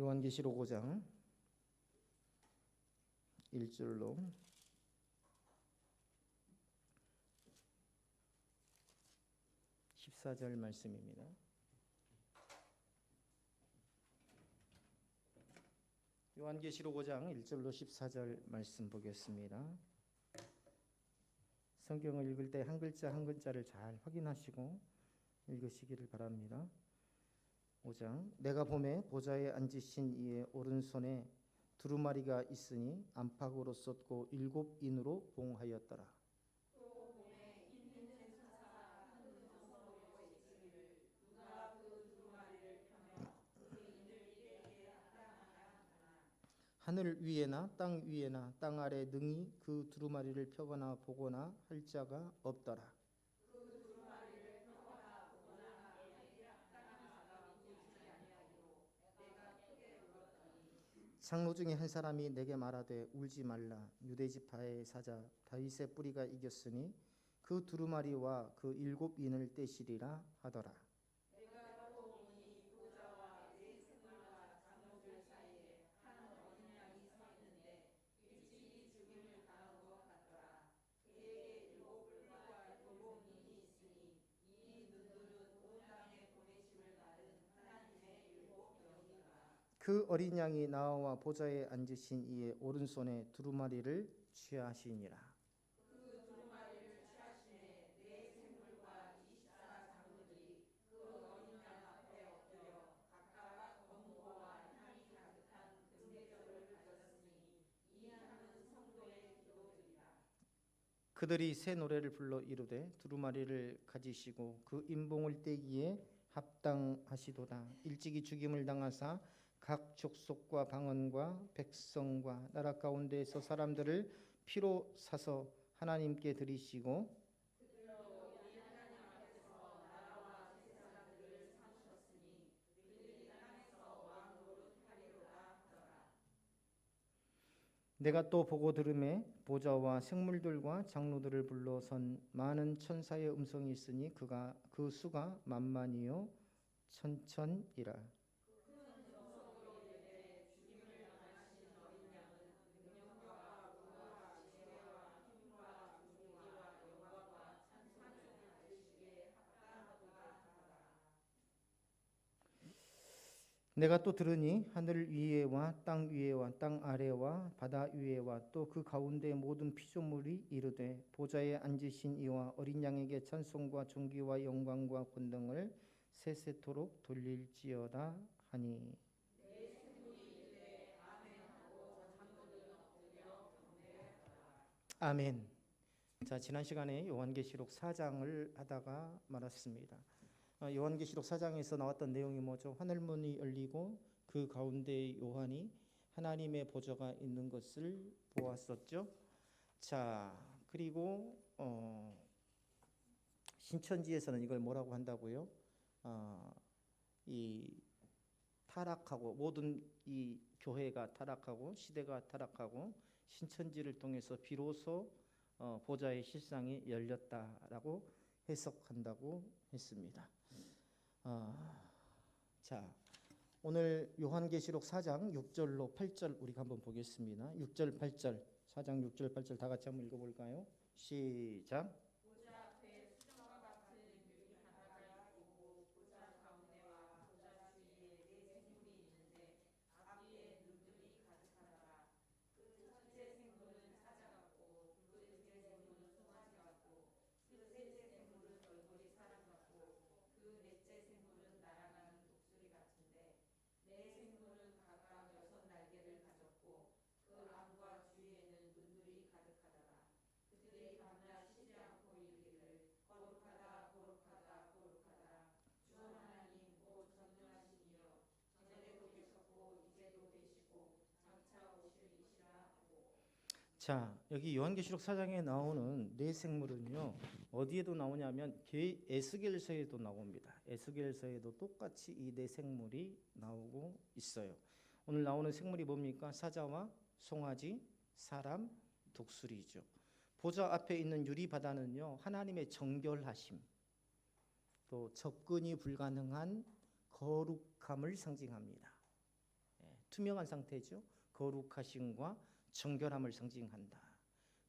요한계시록 5장 1절로 14절 말씀입니다. 요한계시록 5장 1절로 14절 말씀 보겠습니다. 성경을 읽을 때 한 글자 한 글자를 잘 확인하시고 읽으시기를 바랍니다. 5장 내가 보매 보좌에 앉으신 이의 오른손에 두루마리가 있으니 안팎으로 쏟고 7인으로 봉하였더라. 하늘 위에나 땅 위에나 땅 아래 능히 그 두루마리를 펴거나 보거나 할 자가 없더라. 장로 중에 한 사람이 내게 말하되 울지 말라. 유대 지파의 사자 다윗의 뿌리가 이겼으니 그 두루마리와 그 7인을 떼시리라 하더라. 그 어린 양이 나와 보좌에 앉으신 이의 오른손에 두루마리를 취하시니라. 그들이 새 노래를 불러 이르되 두루마리를 가지시고 그 인봉을 떼기에 합당하시도다. 일찍이 죽임을 당하사 각 족속과 방언과 백성과 나라 가운데에서 사람들을 피로 사서 하나님께 드리시고 내가 또 보고 들음에 보좌와 생물들과 장로들을 불러선 많은 천사의 음성이 있으니 그 수가 만만이요 천천이라. 내가 또 들으니 하늘 위에와 땅 위에와 땅 아래와 바다 위에와 또 그 가운데 모든 피조물이 이르되 보좌에 앉으신 이와 어린 양에게 찬송과 존귀와 영광과 권능을 세세토록 돌릴지어다 하니. 아멘. 자, 지난 시간에 요한계시록 4장을 하다가 말았습니다. 요한계시록 4장에서 나왔던 내용이 뭐죠? 하늘문이 열리고 그 가운데 요한이 하나님의 보좌가 있는 것을 보았었죠. 자, 그리고 신천지에서는 이걸 뭐라고 한다고요? 이 타락하고 모든 이 교회가 타락하고 시대가 타락하고 신천지를 통해서 비로소 보좌의 실상이 열렸다라고 해석한다고 했습니다. 자, 오늘 요한계시록 4장 6절로 8절 우리가 한번 보겠습니다. 6절 8절 4장 6절 8절 다 같이 한번 읽어볼까요? 시작. 자, 여기 요한계시록 4장에 나오는 네 생물은요, 어디에도 나오냐면 에스겔서에도 나옵니다. 에스겔서에도 똑같이 이 네 생물이 나오고 있어요. 오늘 나오는 생물이 뭡니까? 사자와 송아지, 사람, 독수리죠. 보좌 앞에 있는 유리바다는요, 하나님의 정결하심, 또 접근이 불가능한 거룩함을 상징합니다. 투명한 상태죠. 거룩하심과 정결함을 상징한다.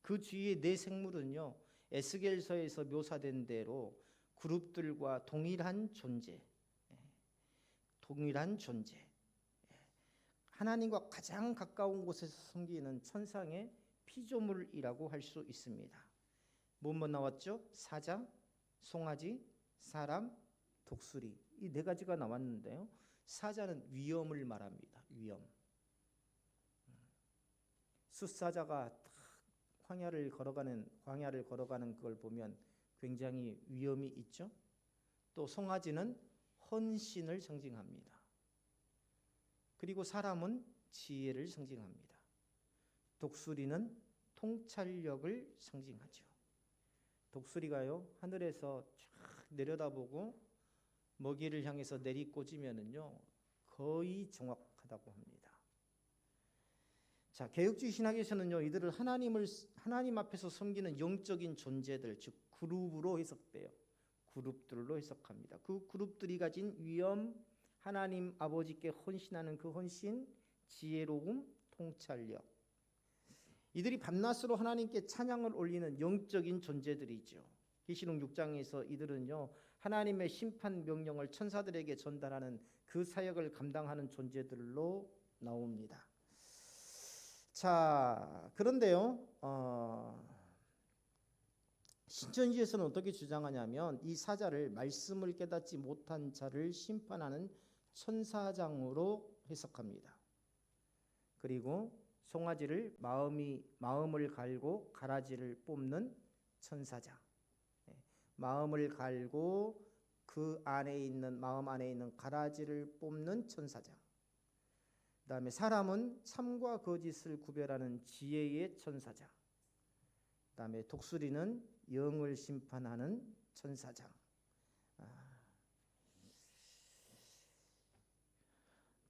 그 주위의 네 생물은요, 에스겔서에서 묘사된 대로 그룹들과 동일한 존재, 동일한 존재, 하나님과 가장 가까운 곳에서 섬기는 천상의 피조물이라고 할 수 있습니다. 뭐뭐 나왔죠? 사자, 송아지, 사람, 독수리, 이 네 가지가 나왔는데요. 사자는 위엄을 말합니다. 위엄. 숫사자가 광야를 걸어가는 그걸 보면 굉장히 위엄이 있죠. 또 송아지는 헌신을 상징합니다. 그리고 사람은 지혜를 상징합니다. 독수리는 통찰력을 상징하죠. 독수리가요, 하늘에서 쫙 내려다보고 먹이를 향해서 내리꽂으면은요, 거의 정확하다고 합니다. 자, 개혁주의 신학에서는요, 이들을 하나님 앞에서 섬기는 영적인 존재들, 즉 그룹으로 해석돼요. 그룹들로 해석합니다. 그 그룹들이 가진 위엄, 하나님 아버지께 헌신하는 그 헌신, 지혜로움, 통찰력. 이들이 밤낮으로 하나님께 찬양을 올리는 영적인 존재들이죠. 계시록 6장에서 이들은요, 하나님의 심판 명령을 천사들에게 전달하는 그 사역을 감당하는 존재들로 나옵니다. 자, 그런데요, 신천지에서는 어떻게 주장하냐면 이 사자를 말씀을 깨닫지 못한 자를 심판하는 천사장으로 해석합니다. 그리고 송아지를 마음을 갈고 가라지를 뽑는 천사장, 마음을 갈고 그 안에 있는 마음 안에 있는 가라지를 뽑는 천사장. 그다음에 사람은 참과 거짓을 구별하는 지혜의 천사장. 그다음에 독수리는 영을 심판하는 천사장.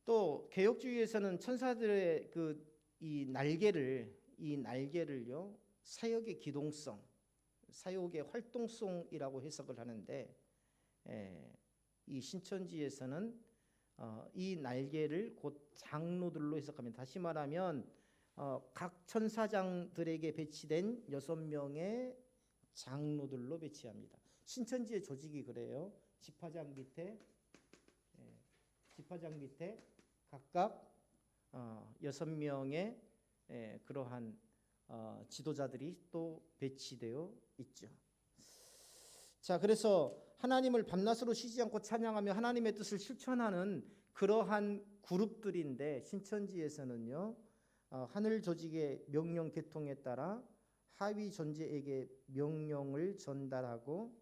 또 개혁주의에서는 천사들의 이 날개를요, 사역의 기동성, 사역의 활동성이라고 해석을 하는데, 이 신천지에서는 이 날개를 곧 장로들로 해석합니다. 다시 말하면 각 천사장들에게 배치된 6명의 장로들로 배치합니다. 신천지의 조직이 그래요. 지파장 밑에 각각 6명의 그러한 지도자들이 또 배치되어 있죠. 자, 그래서 하나님을 밤낮으로 쉬지 않고 찬양하며 하나님의 뜻을 실천하는 그러한 그룹들인데, 신천지에서는요, 하늘 조직의 명령 계통에 따라 하위 존재에게 명령을 전달하고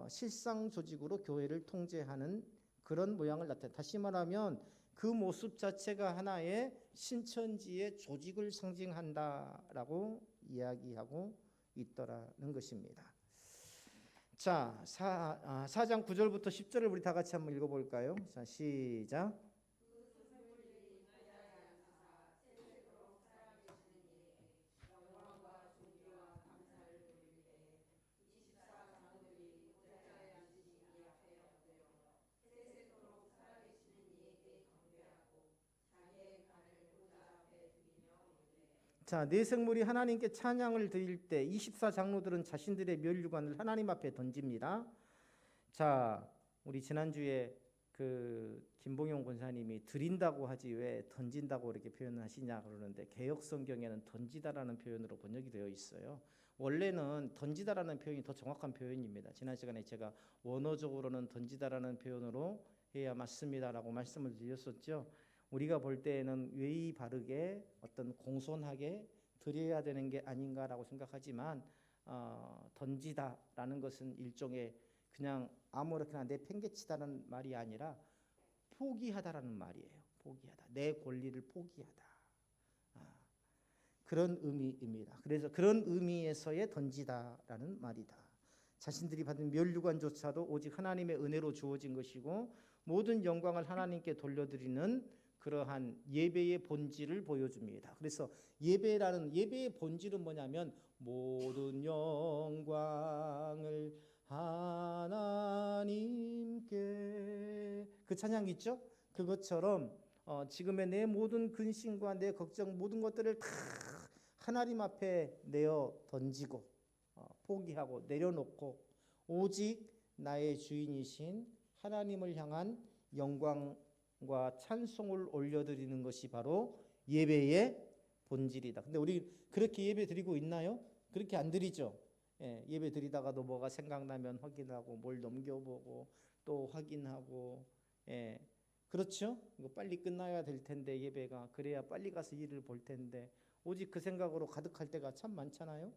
실상 조직으로 교회를 통제하는 그런 모양을 나타낸다. 다시 말하면 그 모습 자체가 하나의 신천지의 조직을 상징한다라고 이야기하고 있더라는 것입니다. 자, 4장 9절부터 10절을 우리 다 같이 한번 읽어볼까요? 자, 시작. 자, 네 생물이 하나님께 찬양을 드릴 때 24장로들은 자신들의 멸류관을 하나님 앞에 던집니다. 자, 우리 지난주에 김봉용 권사님이 드린다고 하지 왜 던진다고 이렇게 표현하시냐 그러는데, 개역 성경에는 던지다라는 표현으로 번역이 되어 있어요. 원래는 던지다라는 표현이 더 정확한 표현입니다. 지난 시간에 제가 원어적으로는 던지다라는 표현으로 해야 맞습니다라고 말씀을 드렸었죠. 우리가 볼 때에는 예의 바르게 어떤 공손하게 드려야 되는 게 아닌가라고 생각하지만, 던지다라는 것은 일종의 그냥 아무렇게나 내팽개치다는 말이 아니라 포기하다라는 말이에요. 포기하다. 내 권리를 포기하다. 그런 의미입니다. 그래서 그런 의미에서의 던지다라는 말이다. 자신들이 받은 멸류관조차도 오직 하나님의 은혜로 주어진 것이고 모든 영광을 하나님께 돌려드리는 그러한 예배의 본질을 보여줍니다. 그래서 예배의 본질은 뭐냐면 모든 영광을 하나님께, 그 찬양 있죠? 그것처럼 지금의 내 모든 근심과 내 걱정 모든 것들을 다 하나님 앞에 내어 던지고 포기하고 내려놓고 오직 나의 주인이신 하나님을 향한 영광과 찬송을 올려드리는 것이 바로 예배의 본질이다. 근데 우리 그렇게 예배 드리고 있나요? 그렇게 안 드리죠. 예배 드리다가도 뭐가 생각나면 확인하고 뭘 넘겨보고 또 확인하고 그렇죠? 이거 빨리 끝나야 될 텐데 예배가 그래야 빨리 가서 일을 볼 텐데 오직 그 생각으로 가득할 때가 참 많잖아요.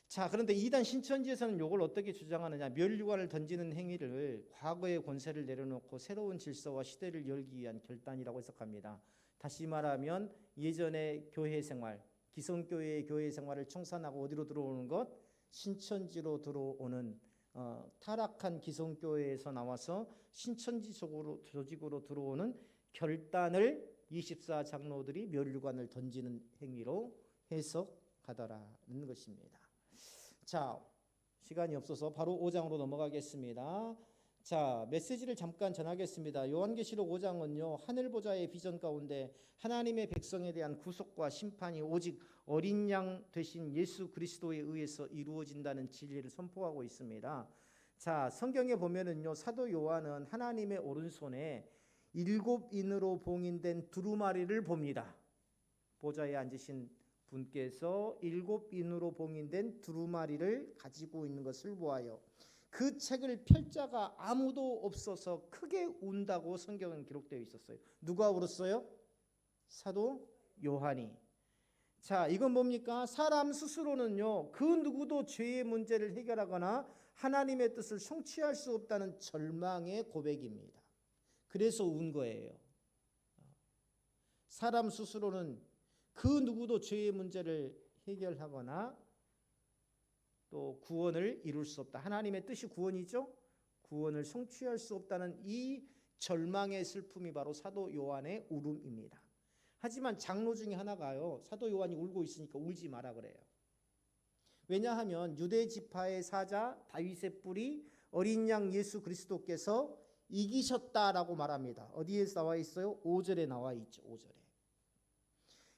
자, 그런데 이단 신천지에서는 이걸 어떻게 주장하느냐? 멸류관을 던지는 행위를 과거의 권세를 내려놓고 새로운 질서와 시대를 열기 위한 결단이라고 해석합니다. 다시 말하면 예전의 교회 생활, 기성교회의 교회 생활을 청산하고 어디로 들어오는 것? 신천지로 들어오는 타락한 기성교회에서 나와서 신천지 조직으로 들어오는 결단을 24 장로들이 멸류관을 던지는 행위로 해석하더라는 것입니다. 자, 시간이 없어서 바로 5장으로 넘어가겠습니다. 자, 메시지를 잠깐 전하겠습니다. 요한계시록 5장은요, 하늘보좌의 비전 가운데 하나님의 백성에 대한 구속과 심판이 오직 어린 양 되신 예수 그리스도에 의해서 이루어진다는 진리를 선포하고 있습니다. 자, 성경에 보면은요, 사도 요한은 하나님의 오른손에 7인으로 봉인된 두루마리를 봅니다. 보좌에 앉으신 분께서 7인으로 봉인된 두루마리를 가지고 있는 것을 보아요. 그 책을 펼 자가 아무도 없어서 크게 운다고 성경은 기록되어 있었어요. 누가 울었어요? 사도 요한이. 자, 이건 뭡니까? 사람 스스로는요, 그 누구도 죄의 문제를 해결하거나 하나님의 뜻을 성취할 수 없다는 절망의 고백입니다. 그래서 운 거예요. 사람 스스로는 그 누구도 죄의 문제를 해결하거나 또 구원을 이룰 수 없다. 하나님의 뜻이 구원이죠. 구원을 성취할 수 없다는 이 절망의 슬픔이 바로 사도 요한의 울음입니다. 하지만 장로 중에 하나가요, 사도 요한이 울고 있으니까 울지 마라 그래요. 왜냐하면 유대 지파의 사자 다윗의 뿔이 어린 양 예수 그리스도께서 이기셨다라고 말합니다. 어디에 나와 있어요? 5절에 나와 있죠. 5절에.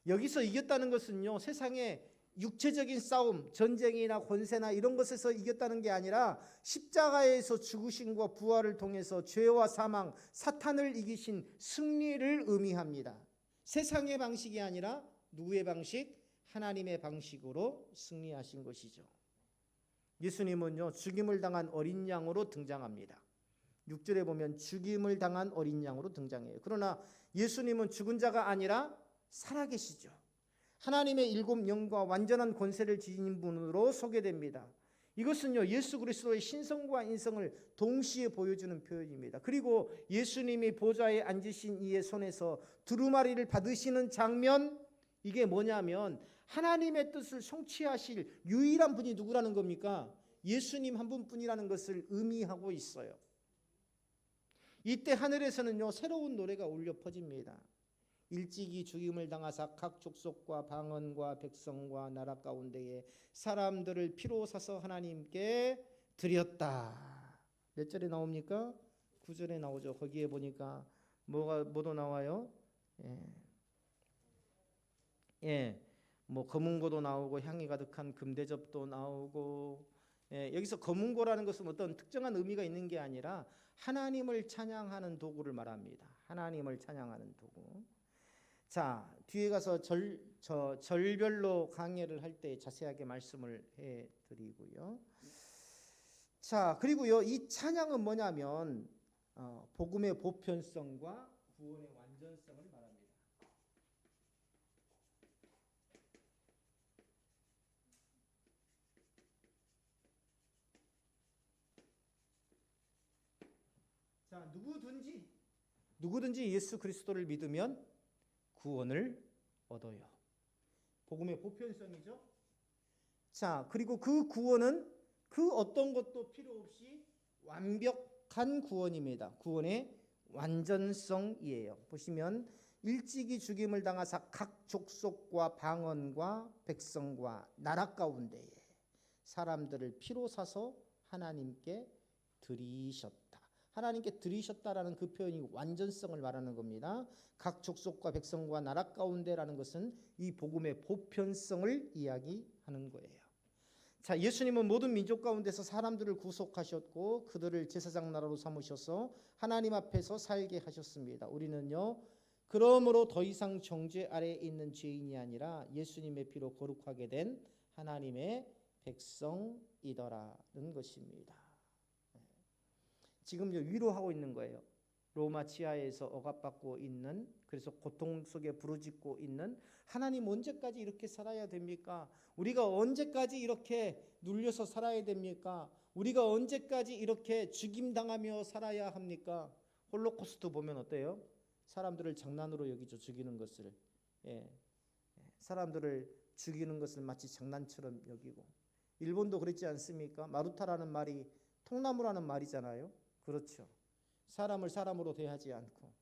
여기서 이겼다는 것은요, 세상에 육체적인 싸움, 전쟁이나 권세나 이런 것에서 이겼다는 게 아니라 십자가에서 죽으심과 부활을 통해서 죄와 사망, 사탄을 이기신 승리를 의미합니다. 세상의 방식이 아니라 누구의 방식? 하나님의 방식으로 승리하신 것이죠. 예수님은요, 죽임을 당한 어린 양으로 등장합니다. 6절에 보면 죽임을 당한 어린 양으로 등장해요. 그러나 예수님은 죽은 자가 아니라 살아계시죠. 하나님의 7 영과 완전한 권세를 지닌 분으로 소개됩니다. 이것은요, 예수 그리스도의 신성과 인성을 동시에 보여주는 표현입니다. 그리고 예수님이 보좌에 앉으신 이의 손에서 두루마리를 받으시는 장면, 이게 뭐냐면 하나님의 뜻을 성취하실 유일한 분이 누구라는 겁니까? 예수님 한 분뿐이라는 것을 의미하고 있어요. 이때 하늘에서는요, 새로운 노래가 울려 퍼집니다. 일찍이 죽임을 당하사 각 족속과 방언과 백성과 나라 가운데에 사람들을 피로 사서 하나님께 드렸다. 몇 절에 나옵니까? 9절에 나오죠. 거기에 보니까 뭐도 나와요? 뭐 검은고도 나오고 향이 가득한 금대접도 나오고, 여기서 검은고라는 것은 어떤 특정한 의미가 있는 게 아니라 하나님을 찬양하는 도구를 말합니다. 하나님을 찬양하는 도구. 자, 뒤에 가서 절별로 강해를 할 때 자세하게 말씀을 해드리고요. 자, 그리고요, 이 찬양은 뭐냐면 복음의 보편성과 구원의 완전성을 말합니다. 자, 누구든지 예수 그리스도를 믿으면 구원을 얻어요. 복음의 보편성이죠. 자, 그리고 그 구원은 그 어떤 것도 필요 없이 완벽한 구원입니다. 구원의 완전성이에요. 보시면 일찍이 죽임을 당하사 각 족속과 방언과 백성과 나라 가운데에 사람들을 피로 사서 하나님께 드리셨다. 하나님께 드리셨다라는 그 표현이 완전성을 말하는 겁니다. 각 족속과 백성과 나라 가운데라는 것은 이 복음의 보편성을 이야기하는 거예요. 자, 예수님은 모든 민족 가운데서 사람들을 구속하셨고 그들을 제사장 나라로 삼으셔서 하나님 앞에서 살게 하셨습니다. 우리는요, 그러므로 더 이상 정죄 아래에 있는 죄인이 아니라 예수님의 피로 거룩하게 된 하나님의 백성이더라는 것입니다. 지금요, 위로하고 있는 거예요. 로마 지하에서 억압받고 있는, 그래서 고통 속에 부르짖고 있는, 하나님 언제까지 이렇게 살아야 됩니까? 우리가 언제까지 이렇게 눌려서 살아야 됩니까? 우리가 언제까지 이렇게 죽임당하며 살아야 합니까? 홀로코스트 보면 어때요? 사람들을 장난으로 여기죠. 죽이는 것을. 사람들을 죽이는 것을 마치 장난처럼 여기고. 일본도 그렇지 않습니까? 마루타라는 말이 통나무라는 말이잖아요. 그렇죠. 사람을 사람으로 대하지 않고.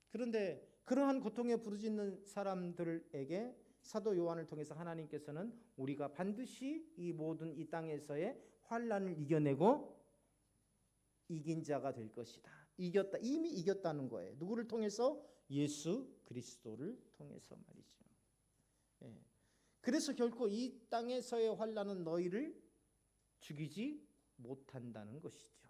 그런데 그러한 고통에 부르짖는 사람들에게 사도 요한을 통해서 하나님께서는 우리가 반드시 이 모든 이 땅에서의 환난을 이겨내고 이긴 자가 될 것이다. 이겼다. 이미 이겼다는 거예요. 누구를 통해서? 예수 그리스도를 통해서 말이죠. 그래서 결코 이 땅에서의 환난은 너희를 죽이지 못한다는 것이죠.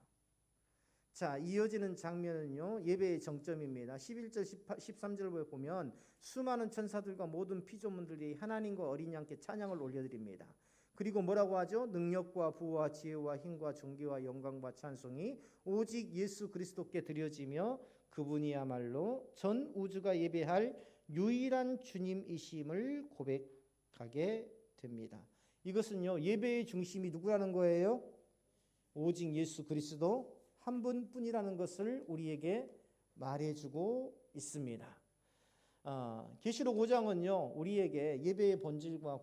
자, 이어지는 장면은요, 예배의 정점입니다. 11절 13절 보면 수많은 천사들과 모든 피조물들이 하나님과 어린 양께 찬양을 올려드립니다. 그리고 뭐라고 하죠? 능력과 부와 지혜와 힘과 존귀와 영광과 찬송이 오직 예수 그리스도께 드려지며 그분이야말로 전 우주가 예배할 유일한 주님이심을 고백하게 됩니다. 이것은요, 예배의 중심이 누구라는 거예요? 오직 예수 그리스도 한 분뿐이라는 것을 우리에게 말해주고 있습니다. 계시록 5장은요, 우리에게 예배의 본질과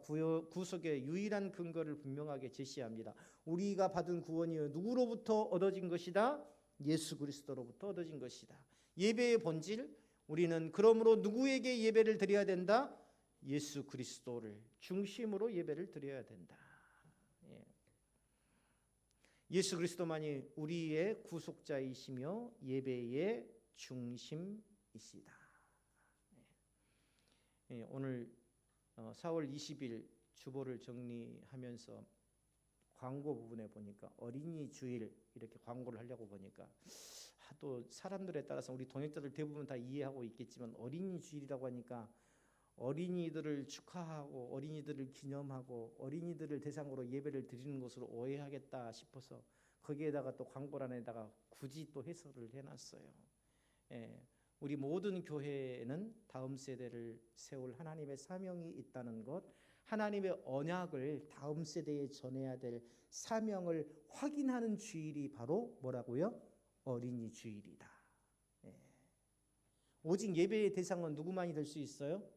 구속의 유일한 근거를 분명하게 제시합니다. 우리가 받은 구원이 누구로부터 얻어진 것이다? 예수 그리스도로부터 얻어진 것이다. 예배의 본질, 우리는 그러므로 누구에게 예배를 드려야 된다? 예수 그리스도를 중심으로 예배를 드려야 된다. 예수 그리스도만이 우리의 구속자이시며 예배의 중심이시다. 오늘 4월 20일 주보를 정리하면서 광고 부분에 보니까 어린이 주일 이렇게 광고를 하려고 보니까 또 사람들에 따라서 우리 동역자들 대부분 다 이해하고 있겠지만 어린이 주일이라고 하니까 어린이들을 축하하고 어린이들을 기념하고 어린이들을 대상으로 예배를 드리는 것으로 오해하겠다 싶어서 거기에다가 또 광고란에다가 굳이 또 해설을 해놨어요. 우리 모든 교회에는 다음 세대를 세울 하나님의 사명이 있다는 것, 하나님의 언약을 다음 세대에 전해야 될 사명을 확인하는 주일이 바로 뭐라고요? 어린이 주일이다. 오직 예배의 대상은 누구만이 될 수 있어요?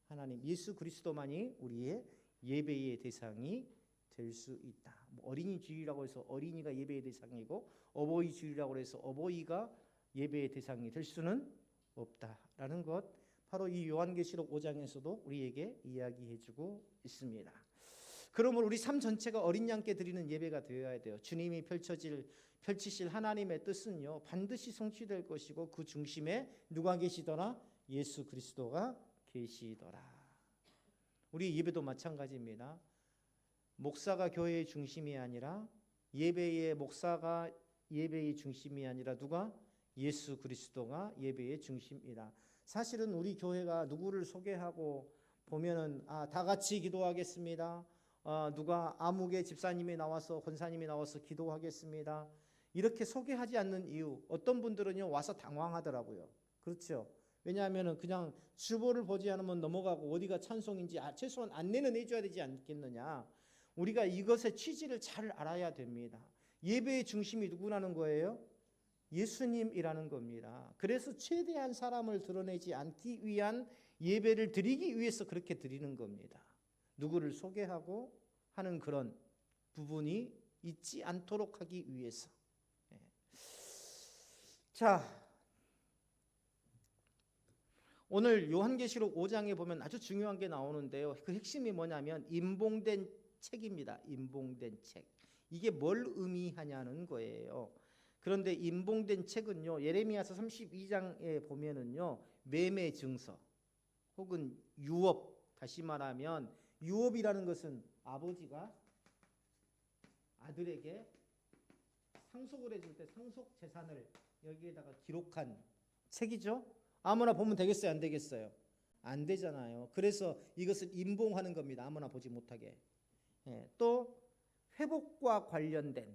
하나님 예수 그리스도만이 우리의 예배의 대상이 될 수 있다. 어린이 주일이라고 해서 어린이가 예배의 대상이고 어버이 주일이라고 해서 어버이가 예배의 대상이 될 수는 없다라는 것, 바로 이 요한계시록 5장에서도 우리에게 이야기해주고 있습니다. 그러므로 우리 삶 전체가 어린 양께 드리는 예배가 되어야 돼요. 주님이 펼치실 하나님의 뜻은요, 반드시 성취될 것이고 그 중심에 누가 계시더라? 예수 그리스도가 계시더라. 우리 예배도 마찬가지입니다. 목사가 교회의 중심이 아니라 목사가 예배의 중심이 아니라 누가? 예수 그리스도가 예배의 중심이다. 사실은 우리 교회가 누구를 소개하고 보면은 다 같이 기도하겠습니다. 누가 아무개 집사님이 나와서 권사님이 나와서 기도하겠습니다. 이렇게 소개하지 않는 이유, 어떤 분들은요 와서 당황하더라고요. 그렇죠? 왜냐하면 그냥 주보를 보지 않으면 넘어가고 어디가 찬송인지 최소한 안내는 해줘야 되지 않겠느냐. 우리가 이것의 취지를 잘 알아야 됩니다. 예배의 중심이 누구라는 거예요? 예수님이라는 겁니다. 그래서 최대한 사람을 드러내지 않기 위한 예배를 드리기 위해서 그렇게 드리는 겁니다. 누구를 소개하고 하는 그런 부분이 있지 않도록 하기 위해서. 자, 오늘 요한계시록 5장에 보면 아주 중요한 게 나오는데요. 그 핵심이 뭐냐면 임봉된 책입니다. 임봉된 책. 이게 뭘 의미하냐는 거예요. 그런데 임봉된 책은요, 예레미야서 32장에 보면은요, 매매 증서 혹은 유업, 다시 말하면 유업이라는 것은 아버지가 아들에게 상속을 해줄 때 상속 재산을 여기에다가 기록한 책이죠. 아무나 보면 되겠어요, 안 되겠어요? 안 되잖아요. 그래서 이것을 임봉하는 겁니다. 아무나 보지 못하게. 또 회복과 관련된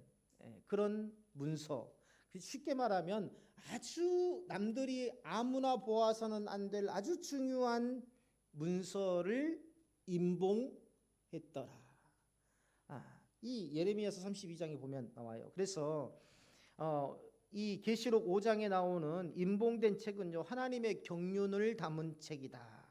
그런 문서. 쉽게 말하면 아주 남들이 아무나 보아서는 안 될 아주 중요한 문서를 임봉했더라. 이 예레미야서 32장에 보면 나와요. 그래서 이 계시록 5장에 나오는 임봉된 책은요, 하나님의 경륜을 담은 책이다.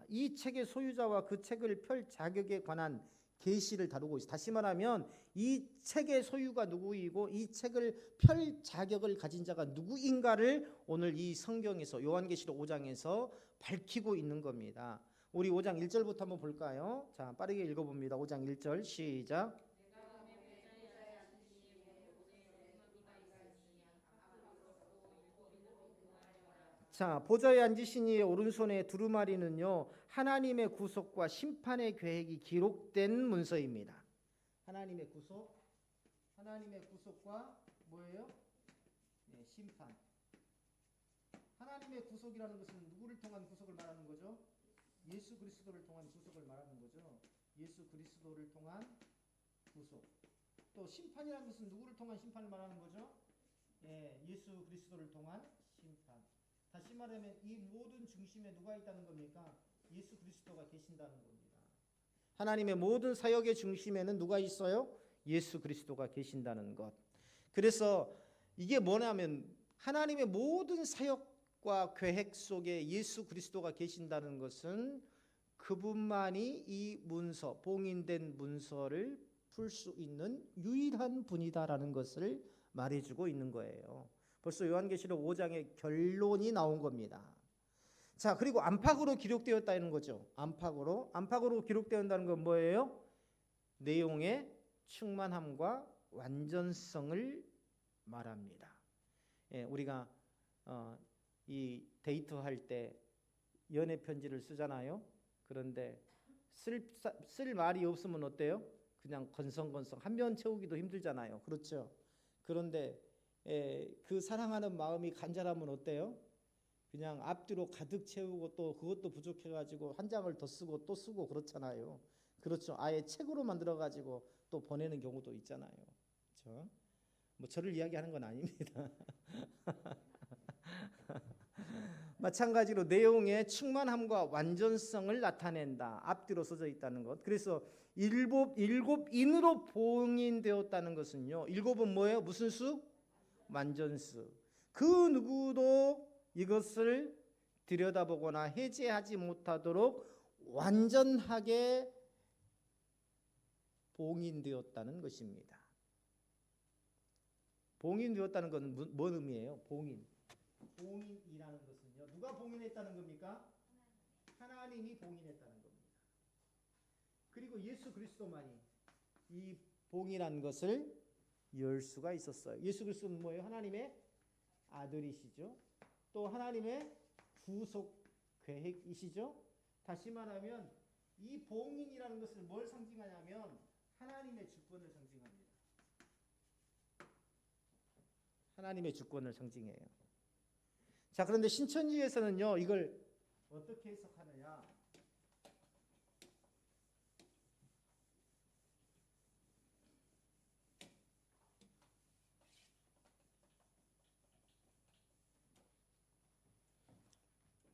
이 책의 소유자와 그 책을 펼 자격에 관한 계시를 다루고 있어. 다시 말하면 이 책의 소유가 누구이고 이 책을 펼 자격을 가진 자가 누구인가를 오늘 이 성경에서 요한계시록 5장에서 밝히고 있는 겁니다. 우리 5장 1절부터 한번 볼까요? 자, 빠르게 읽어봅니다. 5장 1절 시작. 자, 보좌에 앉으신 이의 오른손에 두루마리는요, 하나님의 구속과 심판의 계획이 기록된 문서입니다. 하나님의 구속과 뭐예요? 심판. 하나님의 구속이라는 것은 누구를 통한 구속을 말하는 거죠? 예수 그리스도를 통한 구속을 말하는 거죠. 예수 그리스도를 통한 구속. 또 심판이라는 것은 누구를 통한 심판을 말하는 거죠? 예수 그리스도를 통한 심판. 다시 말하면 이 모든 중심에 누가 있다는 겁니까? 예수 그리스도가 계신다는 겁니다. 하나님의 모든 사역의 중심에는 누가 있어요? 예수 그리스도가 계신다는 것. 그래서 이게 뭐냐면 하나님의 모든 사역과 계획 속에 예수 그리스도가 계신다는 것은 그분만이 이 문서, 봉인된 문서를 풀 수 있는 유일한 분이다라는 것을 말해주고 있는 거예요. 벌써 요한계시록 5장의 결론이 나온 겁니다. 자, 그리고 안팎으로 기록되었다는 거죠. 안팎으로 기록되었다는 건 뭐예요? 내용의 충만함과 완전성을 말합니다. 우리가 이 데이트할 때 연애 편지를 쓰잖아요. 그런데 쓸 말이 없으면 어때요? 그냥 건성건성 한 면 채우기도 힘들잖아요. 그렇죠? 그런데 그 사랑하는 마음이 간절하면 어때요? 그냥 앞뒤로 가득 채우고 또 그것도 부족해가지고 한 장을 더 쓰고 또 쓰고 그렇잖아요. 그렇죠? 아예 책으로 만들어가지고 또 보내는 경우도 있잖아요. 그렇죠? 뭐 저를 이야기하는 건 아닙니다. 마찬가지로 내용의 충만함과 완전성을 나타낸다. 앞뒤로 써져 있다는 것. 그래서 일곱 인으로 봉인되었다는 것은요. 일곱은 뭐예요? 무슨 수? 완전수. 그 누구도 이것을 들여다보거나 해제하지 못하도록 완전하게 봉인되었다는 것입니다. 봉인되었다는 것은 뭔 의미예요? 봉인이라는 것은요. 누가 봉인했다는 겁니까? 하나님이 봉인했다는 겁니다. 그리고 예수 그리스도만이 이 봉인한 것을 열 수가 있었어요. 예수 그리스도는 뭐예요? 하나님의 아들이시죠. 또 하나님의 구속 계획이시죠. 다시 말하면 이 봉인이라는 것을 뭘 상징하냐면 하나님의 주권을 상징합니다. 하나님의 주권을 상징해요. 자, 그런데 신천지에서는요, 이걸 어떻게 해석하느냐?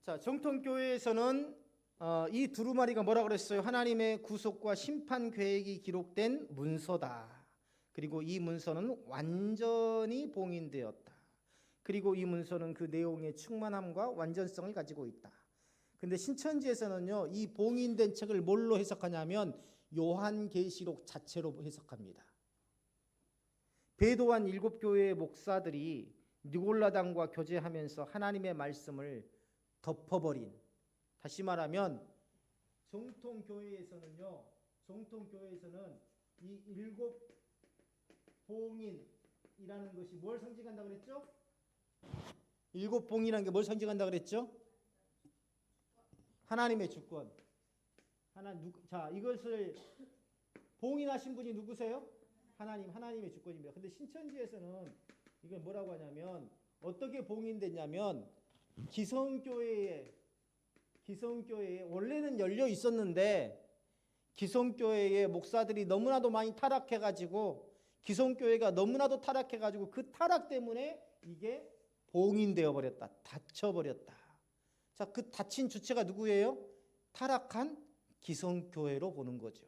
자, 정통교회에서는 이 두루마리가 뭐라 그랬어요? 하나님의 구속과 심판 계획이 기록된 문서다. 그리고 이 문서는 완전히 봉인되었다. 그리고 이 문서는 그 내용의 충만함과 완전성을 가지고 있다. 근데 신천지에서는요, 이 봉인된 책을 뭘로 해석하냐면 요한계시록 자체로 해석합니다. 배도한 7교회의 목사들이 니골라당과 교제하면서 하나님의 말씀을 덮어버린, 다시 말하면 정통교회에서는 이 7 봉인이라는 것이 뭘 상징한다 그랬죠? 일곱 봉이라는 게 뭘 상징한다 그랬죠? 하나님의 주권. 자, 이것을 봉인하신 분이 누구세요? 하나님의 주권입니다. 근데 신천지에서는 이걸 뭐라고 하냐면 어떻게 봉인됐냐면 기성교회에 원래는 열려 있었는데 기성교회의 목사들이 너무나도 많이 타락해가지고 기성교회가 너무나도 타락해가지고 그 타락 때문에 이게 봉인되어 버렸다. 닫혀버렸다. 자, 그 닫힌 주체가 누구예요? 타락한 기성교회로 보는 거죠.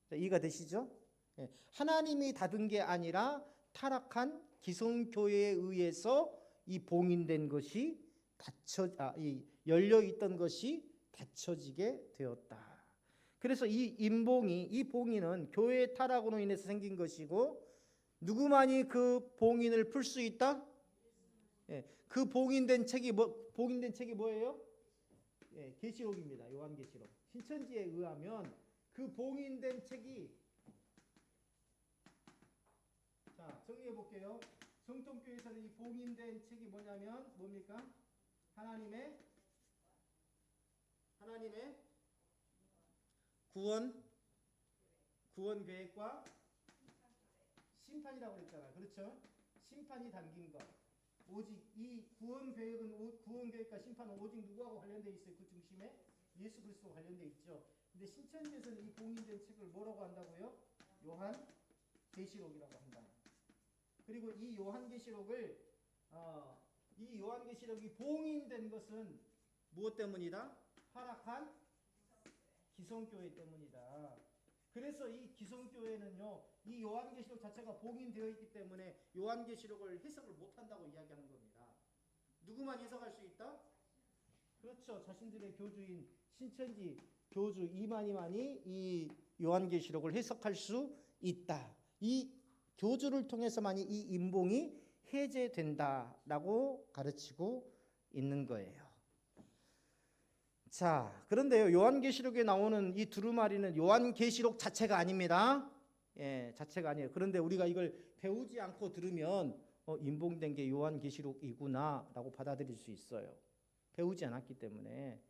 자, 이해가 되시죠? 예, 하나님이 닫은 게 아니라 타락한 기성교회에 의해서 이 봉인된 것이 열려 있던 것이 닫혀지게 되었다. 그래서 이 봉인은 교회의 타락으로 인해서 생긴 것이고 누구만이 그 봉인을 풀 수 있다? 예, 그 봉인된 책이 뭐예요? 예, 계시록입니다. 요한계시록. 신천지에 의하면 그 봉인된 책이 자, 정리해 볼게요. 정통교회에서는 이 봉인된 책이 뭐냐면 뭡니까? 하나님의 구원 계획과 심판이라고 했잖아요. 그렇죠? 심판이 담긴 것. 오직 이 구원 계획과 심판은 오직 누구하고 관련돼 있어요? 그 중심에 예수 그리스도와 관련돼 있죠. 근데 신천지에서는 이 봉인된 책을 뭐라고 한다고요? 요한계시록이라고 한다. 그리고 이 요한계시록이 봉인된 것은 무엇 때문이다? 타락한 기성교회 때문이다. 그래서 이 기성교회는요, 이 요한계시록 자체가 봉인되어 있기 때문에 요한계시록을 해석을 못한다고 이야기하는 겁니다. 누구만 해석할 수 있다? 그렇죠. 자신들의 교주인 신천지 교주 이만희만이 이 요한계시록을 해석할 수 있다. 이 교주를 통해서만이 이 임봉이 해제된다라고 가르치고 있는 거예요. 자, 그런데요, 요한계시록에 나오는 이 두루마리는 요한계시록 자체가 아닙니다. 예, 자체가 아니에요. 그런데 우리가 이걸 배우지 않고 들으면 임봉된 게 요한계시록이구나라고 받아들일 수 있어요. 배우지 않았기 때문에.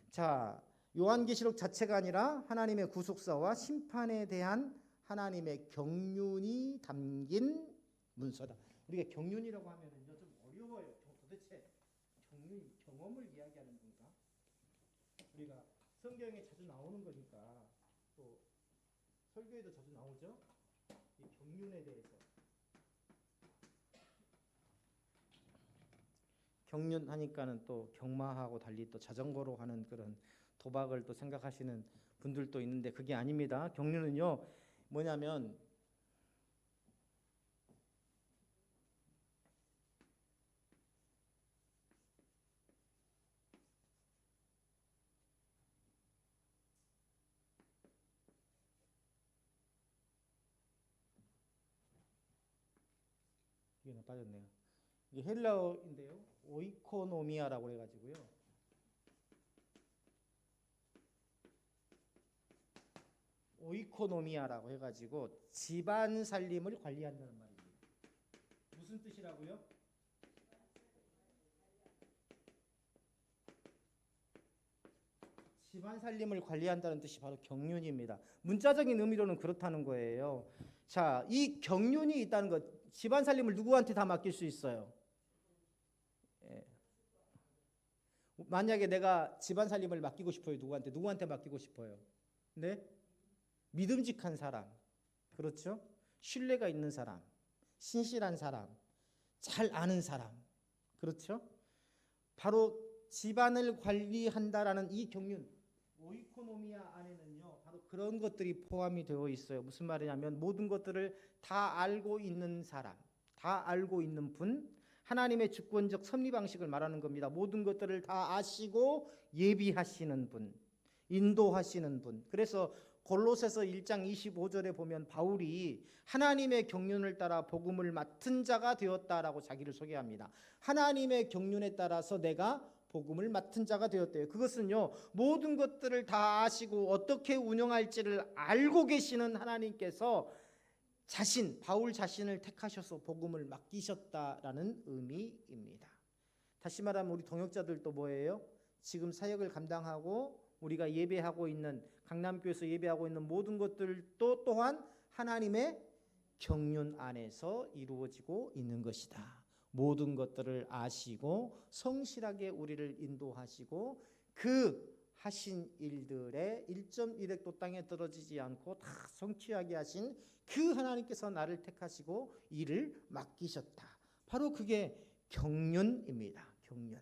자, 요한계시록 자체가 아니라 하나님의 구속사와 심판에 대한 하나님의 경륜이 담긴 문서다. 우리가 경륜이라고 하면은요 좀 어려워요. 도대체 경험을 이야기하는 건가? 우리가 성경에 자주 나오는 거니까 또 설교에도 자주 나오죠. 이 경륜에 대해서. 경륜하니까는 또 경마하고 달리 또 자전거로 하는 그런 도박을 또 생각하시는 분들도 있는데 그게 아닙니다. 경륜은요 뭐냐면 이게 빠졌네요. 이게 헬라어인데요. 오이코노미아라고 해가지고요. 오이코노미아라고 해가지고 집안 살림을 관리한다는 말입니다. 무슨 뜻이라고요? 집안 살림을 관리한다는 뜻이 바로 경륜입니다. 문자적인 의미로는 그렇다는 거예요. 자, 이 경륜이 있다는 것, 집안 살림을 누구한테 다 맡길 수 있어요? 예. 만약에 내가 집안 살림을 맡기고 싶어요. 누구한테 맡기고 싶어요? 네? 믿음직한 사람, 그렇죠? 신뢰가 있는 사람, 신실한 사람, 잘 아는 사람, 그렇죠? 바로 집안을 관리한다라는 이 경륜, 오이코노미아 안에는요, 바로 그런 것들이 포함이 되어 있어요. 무슨 말이냐면 모든 것들을 다 알고 있는 사람, 다 알고 있는 분, 하나님의 주권적 섭리 방식을 말하는 겁니다. 모든 것들을 다 아시고 예비하시는 분, 인도하시는 분. 그래서 골로새서 1장 25절에 보면 바울이 하나님의 경륜을 따라 복음을 맡은 자가 되었다라고 자기를 소개합니다. 하나님의 경륜에 따라서 내가 복음을 맡은 자가 되었대요. 그것은요, 모든 것들을 다 아시고 어떻게 운영할지를 알고 계시는 하나님께서 바울 자신을 택하셔서 복음을 맡기셨다라는 의미입니다. 다시 말하면 우리 동역자들도 뭐예요? 지금 사역을 감당하고 우리가 예배하고 있는 강남교회에서 예배하고 있는 모든 것들도 또한 하나님의 경륜 안에서 이루어지고 있는 것이다. 모든 것들을 아시고 성실하게 우리를 인도하시고 그 하신 일들의 1.1획도 땅에 떨어지지 않고 다 성취하게 하신 그 하나님께서 나를 택하시고 일을 맡기셨다. 바로 그게 경륜입니다. 경륜.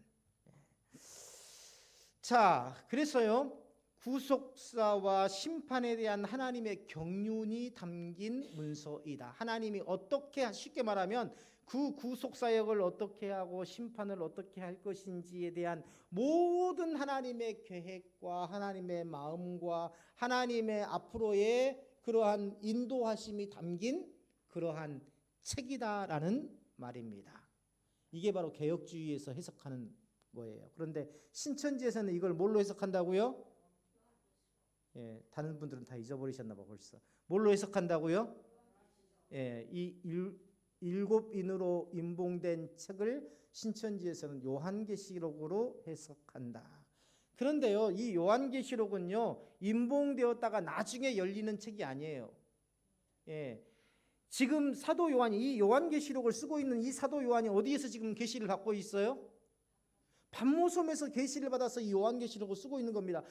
자, 그래서요, 구속사와 심판에 대한 하나님의 경륜이 담긴 문서이다. 하나님이 어떻게, 쉽게 말하면 그 구속사역을 어떻게 하고 심판을 어떻게 할 것인지에 대한 모든 하나님의 계획과 하나님의 마음과 하나님의 앞으로의 그러한 인도하심이 담긴 그러한 책이다라는 말입니다. 이게 바로 개혁주의에서 해석하는 거예요. 그런데 신천지에서는 이걸 뭘로 해석한다고요? 예, 다른 분들은 다 잊어버리셨나 봐 벌써. 뭘로 해석한다고요? 예, 이 일곱 인으로 인봉된 책을 신천지에서는 요한계시록으로 해석한다. 그런데요, 이 요한계시록은요, 인봉되었다가 나중에 열리는 책이 아니에요. 예, 지금 사도 요한이 이 요한계시록을 쓰고 있는 이 사도 요한이 어디에서 지금 계시를 받고 있어요? patmos섬에서 계시를 받아서 이 요한계시록을 쓰고 있는 겁니다.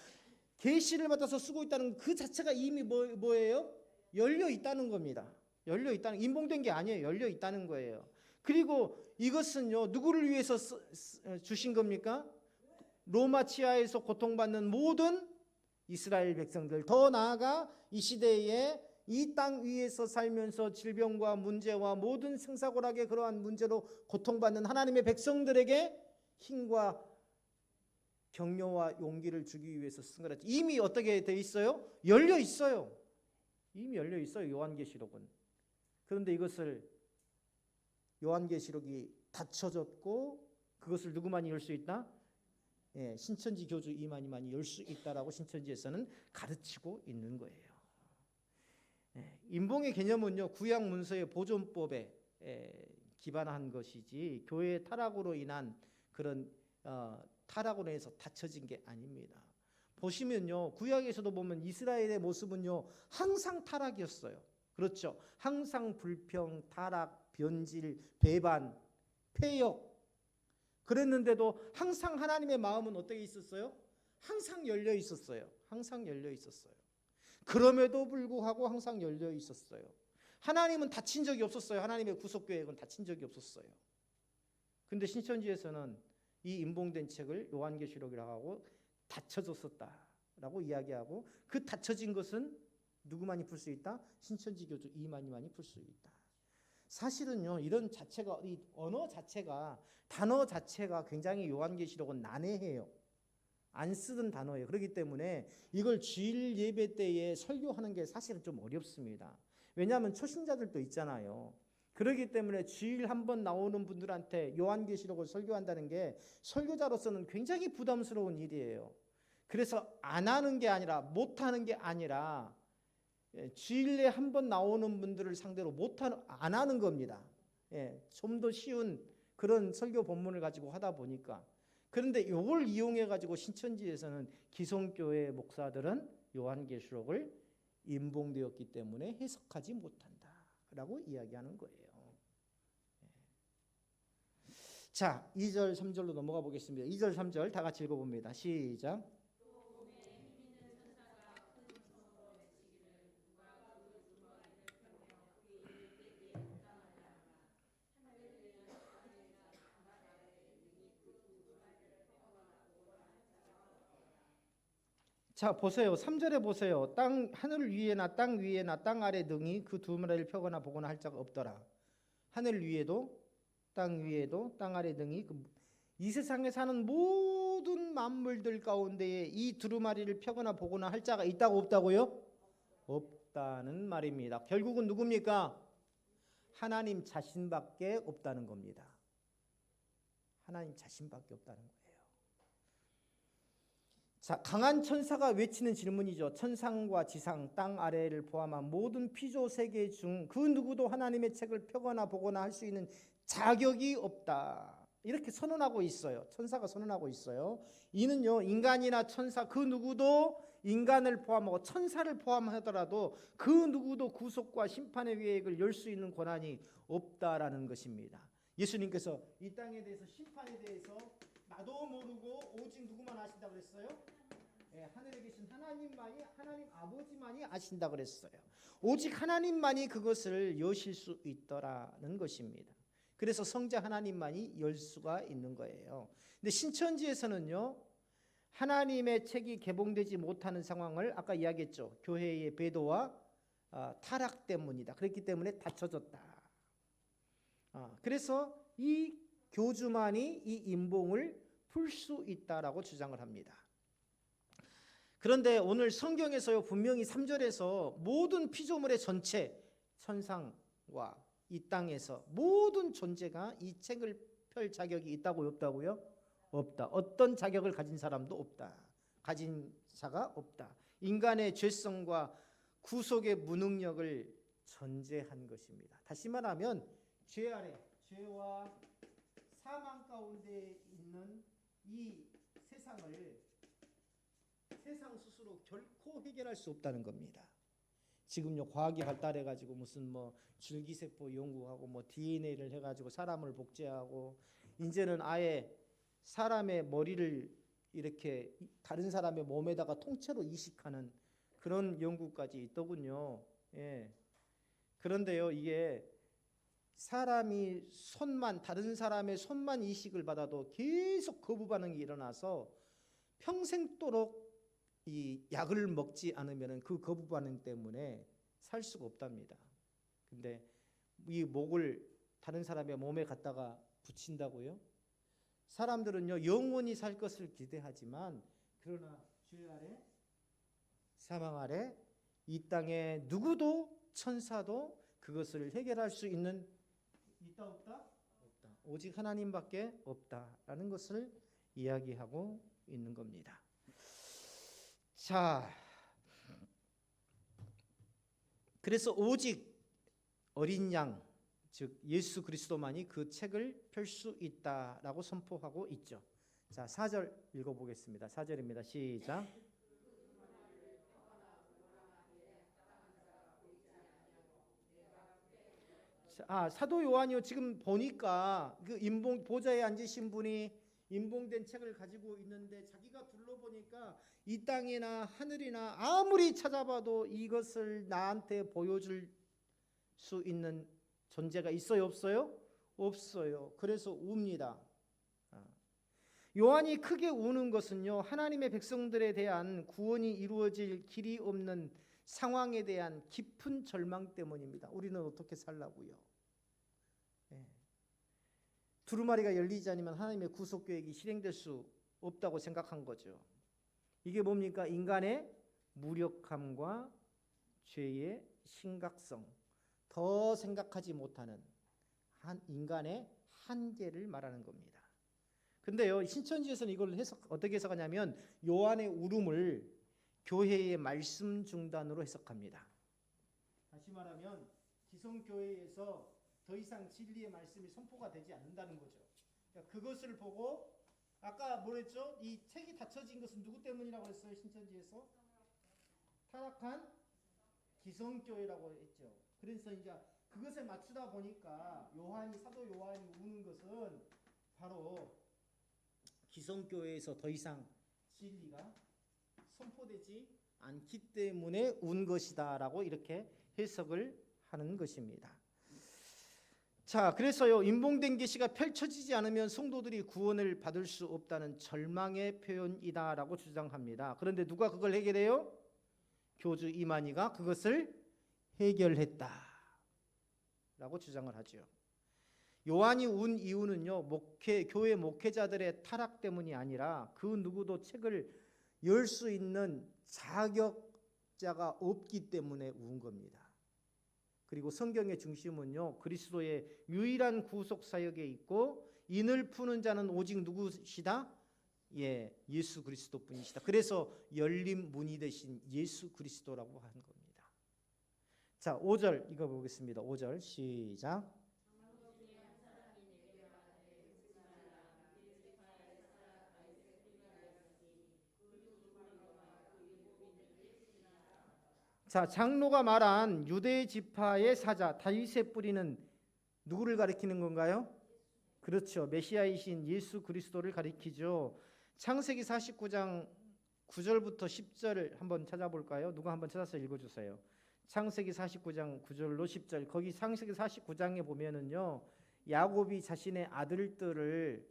계시를 받아서 쓰고 있다는 그 자체가 이미 뭐예요? 열려 있다는 겁니다. 열려 있다는, 인봉된 게 아니에요. 열려 있다는 거예요. 그리고 이것은요, 누구를 위해서 주신 겁니까? 로마 치하에서 고통받는 모든 이스라엘 백성들, 더 나아가 이 시대에 이 땅 위에서 살면서 질병과 문제와 모든 생사고락의 그러한 문제로 고통받는 하나님의 백성들에게 힘과 격려와 용기를 주기 위해서 쓴 거라. 이미 어떻게 돼 있어요? 열려 있어요. 이미 열려 있어요. 요한계시록은. 그런데 이것을 요한계시록이 닫혀졌고 그것을 누구만이 열 수 있다? 예, 신천지 교주 이만희만이 열 수 있다라고 신천지에서는 가르치고 있는 거예요. 예, 인봉의 개념은요, 구약 문서의 보존법에 기반한 것이지 교회의 타락으로 인한 그런 타락으로 해서 닫혀진 게 아닙니다. 보시면요, 구약에서도 보면 이스라엘의 모습은요 항상 타락이었어요. 그렇죠. 항상 불평, 타락, 변질, 배반, 패역. 그랬는데도 항상 하나님의 마음은 어떻게 있었어요? 항상 열려 있었어요. 항상 열려 있었어요. 그럼에도 불구하고 항상 열려 있었어요. 하나님은 닫힌 적이 없었어요. 하나님의 구속 계획은 닫힌 적이 없었어요. 근데 신천지에서는 이 인봉된 책을 요한계시록이라고 하고 닫혀졌었다라고 이야기하고, 그 닫혀진 것은 누구만이 풀 수 있다? 신천지 교주 이만희만이 풀 수 있다. 사실은요, 이런 자체가, 이 언어 자체가, 단어 자체가 굉장히 요한계시록은 난해해요. 안 쓰던 단어예요. 그렇기 때문에 이걸 주일 예배 때에 설교하는 게 사실은 좀 어렵습니다. 왜냐하면 초신자들도 있잖아요. 그렇기 때문에 주일 한 번 나오는 분들한테 요한계시록을 설교한다는 게 설교자로서는 굉장히 부담스러운 일이에요. 그래서 안 하는 게 아니라, 못 하는 게 아니라 주일에 한 번 나오는 분들을 상대로 안 하는 겁니다. 좀 더 쉬운 그런 설교 본문을 가지고 하다 보니까. 그런데 이걸 이용해 가지고 신천지에서는 기성교회 목사들은 요한계시록을 인봉되었기 때문에 해석하지 못한다라고 이야기하는 거예요. 자, 2절 3절로 넘어가 보겠습니다. 2절 3절 다 같이 읽어봅니다. 시작. 자, 보세요. 3절에 보세요. 하늘 위에나 땅 위에나 땅 아래 능히 그 두 마리를 펴거나 보거나 할 자가 없더라. 하늘 위에도 땅 위에도 땅 아래 능히 이 세상에 사는 모든 만물들 가운데에 이 두루마리를 펴거나 보거나 할 자가 있다고 없다고요? 없다는 말입니다. 결국은 누굽니까? 하나님 자신밖에 없다는 겁니다. 하나님 자신밖에 없다는 거예요. 자, 강한 천사가 외치는 질문이죠. 천상과 지상, 땅 아래를 포함한 모든 피조 세계 중 그 누구도 하나님의 책을 펴거나 보거나 할 수 있는 자격이 없다. 이렇게 선언하고 있어요. 천사가 선언하고 있어요. 이는요, 인간이나 천사 그 누구도, 인간을 포함하고 천사를 포함하더라도 그 누구도 구속과 심판의 계획을 열 수 있는 권한이 없다라는 것입니다. 예수님께서 이 땅에 대해서, 심판에 대해서 나도 모르고 오직 누구만 아신다 그랬어요? 네, 하늘에 계신 하나님만이, 하나님 아버지만이 아신다 그랬어요. 오직 하나님만이 그것을 여실 수 있더라는 것입니다. 그래서 성자 하나님만이 열 수가 있는 거예요. 근데 신천지에서는요, 하나님의 책이 개봉되지 못하는 상황을 아까 이야기했죠. 교회의 배도와 타락 때문이다. 그렇기 때문에 닫혀졌다. 그래서 이 교주만이 이 임봉을 풀 수 있다라고 주장을 합니다. 그런데 오늘 성경에서요, 분명히 3절에서 모든 피조물의 전체, 천상과 이 땅에서 모든 존재가 이 책을 펼 자격이 있다고요, 없다고요? 없다. 어떤 자격을 가진 사람도 없다. 가진 자가 없다. 인간의 죄성과 구속의 무능력을 전제한 것입니다. 다시 말하면 죄 아래, 죄와 사망 가운데 있는 이 세상을 세상 스스로 결코 해결할 수 없다는 겁니다. 지금요, 과학이 발달해 가지고 무슨 줄기세포 연구하고 DNA를 해 가지고 사람을 복제하고, 이제는 아예 사람의 머리를 이렇게 다른 사람의 몸에다가 통째로 이식하는 그런 연구까지 있더군요. 예. 그런데요, 이게 사람이 다른 사람의 손만 이식을 받아도 계속 거부 반응이 일어나서 평생도록 이 약을 먹지 않으면 그 거부 반응 때문에 살 수가 없답니다. 근데 이 목을 다른 사람의 몸에 갖다가 붙인다고요? 사람들은요, 영원히 살 것을 기대하지만, 그러나 죄 아래, 사망 아래 이 땅에 누구도, 천사도 그것을 해결할 수 있는, 있다 없다? 없다. 오직 하나님밖에 없다라는 것을 이야기하고 있는 겁니다. 자, 그래서 오직 어린 양, 즉 예수 그리스도만이 그 책을 펼 수 있다라고 선포하고 있죠. 자, 4절 읽어보겠습니다. 4절입니다. 시작. 사도 요한이요, 지금 보니까 그 임봉 보좌에 앉으신 분이 임봉된 책을 가지고 있는데, 자기가 둘러보니까 이 땅이나 하늘이나 아무리 찾아봐도 이것을 나한테 보여줄 수 있는 존재가 있어요, 없어요? 없어요. 그래서 웁니다. 요한이 크게 우는 것은요, 하나님의 백성들에 대한 구원이 이루어질 길이 없는 상황에 대한 깊은 절망 때문입니다. 우리는 어떻게 살라고요? 두루마리가 열리지 않으면 하나님의 구속 계획이 실행될 수 없다고 생각한 거죠. 이게 뭡니까? 인간의 무력함과 죄의 심각성, 더 생각하지 못하는 인간의 한계를 말하는 겁니다. 근데요, 신천지에서는 이걸 어떻게 해석하냐면, 요한의 울음을 교회의 말씀 중단으로 해석합니다. 다시 말하면 기성교회에서 더 이상 진리의 말씀이 선포가 되지 않는다는 거죠. 그러니까 그것을 보고, 아까 뭐랬죠? 이 책이 닫혀진 것은 누구 때문이라고 했어요? 신천지에서 타락한 기성교회라고 했죠. 그래서 이제 그것에 맞추다 보니까 사도 요한이 우는 것은 바로 기성교회에서 더 이상 진리가 선포되지 않기 때문에 운 것이다라고 이렇게 해석을 하는 것입니다. 자, 그래서요, 임봉된 계시가 펼쳐지지 않으면 성도들이 구원을 받을 수 없다는 절망의 표현이다라고 주장합니다. 그런데 누가 그걸 해결해요? 교주 이만희가 그것을 해결했다라고 주장을 하죠. 요한이 운 이유는요, 교회 목회자들의 타락 때문이 아니라 그 누구도 책을 열 수 있는 자격자가 없기 때문에 운 겁니다. 그리고 성경의 중심은요, 그리스도의 유일한 구속 사역에 있고, 인을 푸는 자는 오직 누구시다? 예, 예수 그리스도뿐이시다. 그래서 열린 문이 되신 예수 그리스도라고 하는 겁니다. 자, 5절 이거 보겠습니다. 5절 시작. 자, 장로가 말한 유대 지파의 사자 다윗의 뿌리는 누구를 가리키는 건가요? 그렇죠. 메시아이신 예수 그리스도를 가리키죠. 창세기 49장 9절부터 10절을 한번 찾아볼까요? 누가 한번 찾아서 읽어주세요. 창세기 49장 9절로 10절. 거기 창세기 49장에 보면은요, 야곱이 자신의 아들들을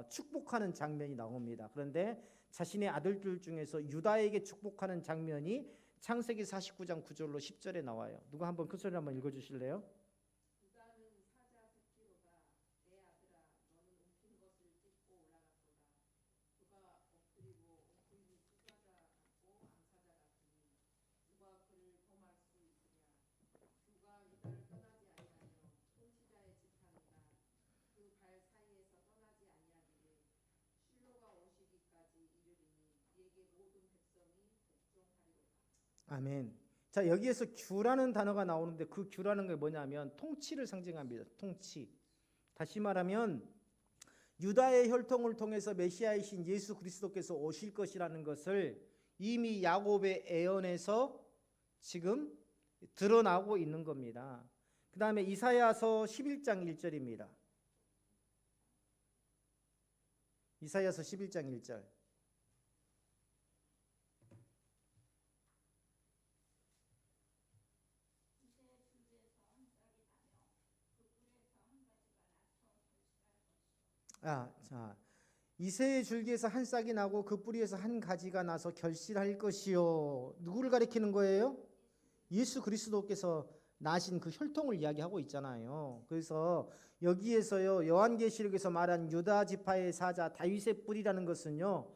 축복하는 장면이 나옵니다. 그런데 자신의 아들들 중에서 유다에게 축복하는 장면이 창세기 49장 9절로 10절에 나와요. 누가 한번 그 소리 한번 읽어주실래요? 아멘. 자, 여기에서 규라는 단어가 나오는데 그 규라는 게 뭐냐면 통치를 상징합니다. 통치. 다시 말하면 유다의 혈통을 통해서 메시아이신 예수 그리스도께서 오실 것이라는 것을 이미 야곱의 애언에서 지금 드러나고 있는 겁니다. 그 다음에 이사야서 11장 1절입니다. 이사야서 11장 1절. 자, 이새의 줄기에서 한 싹이 나고 그 뿌리에서 한 가지가 나서 결실할 것이요. 누구를 가리키는 거예요? 예수 그리스도께서 나신 그 혈통을 이야기하고 있잖아요. 그래서 여기에서요, 요한계시록에서 말한 유다 지파의 사자 다윗의 뿌리라는 것은요,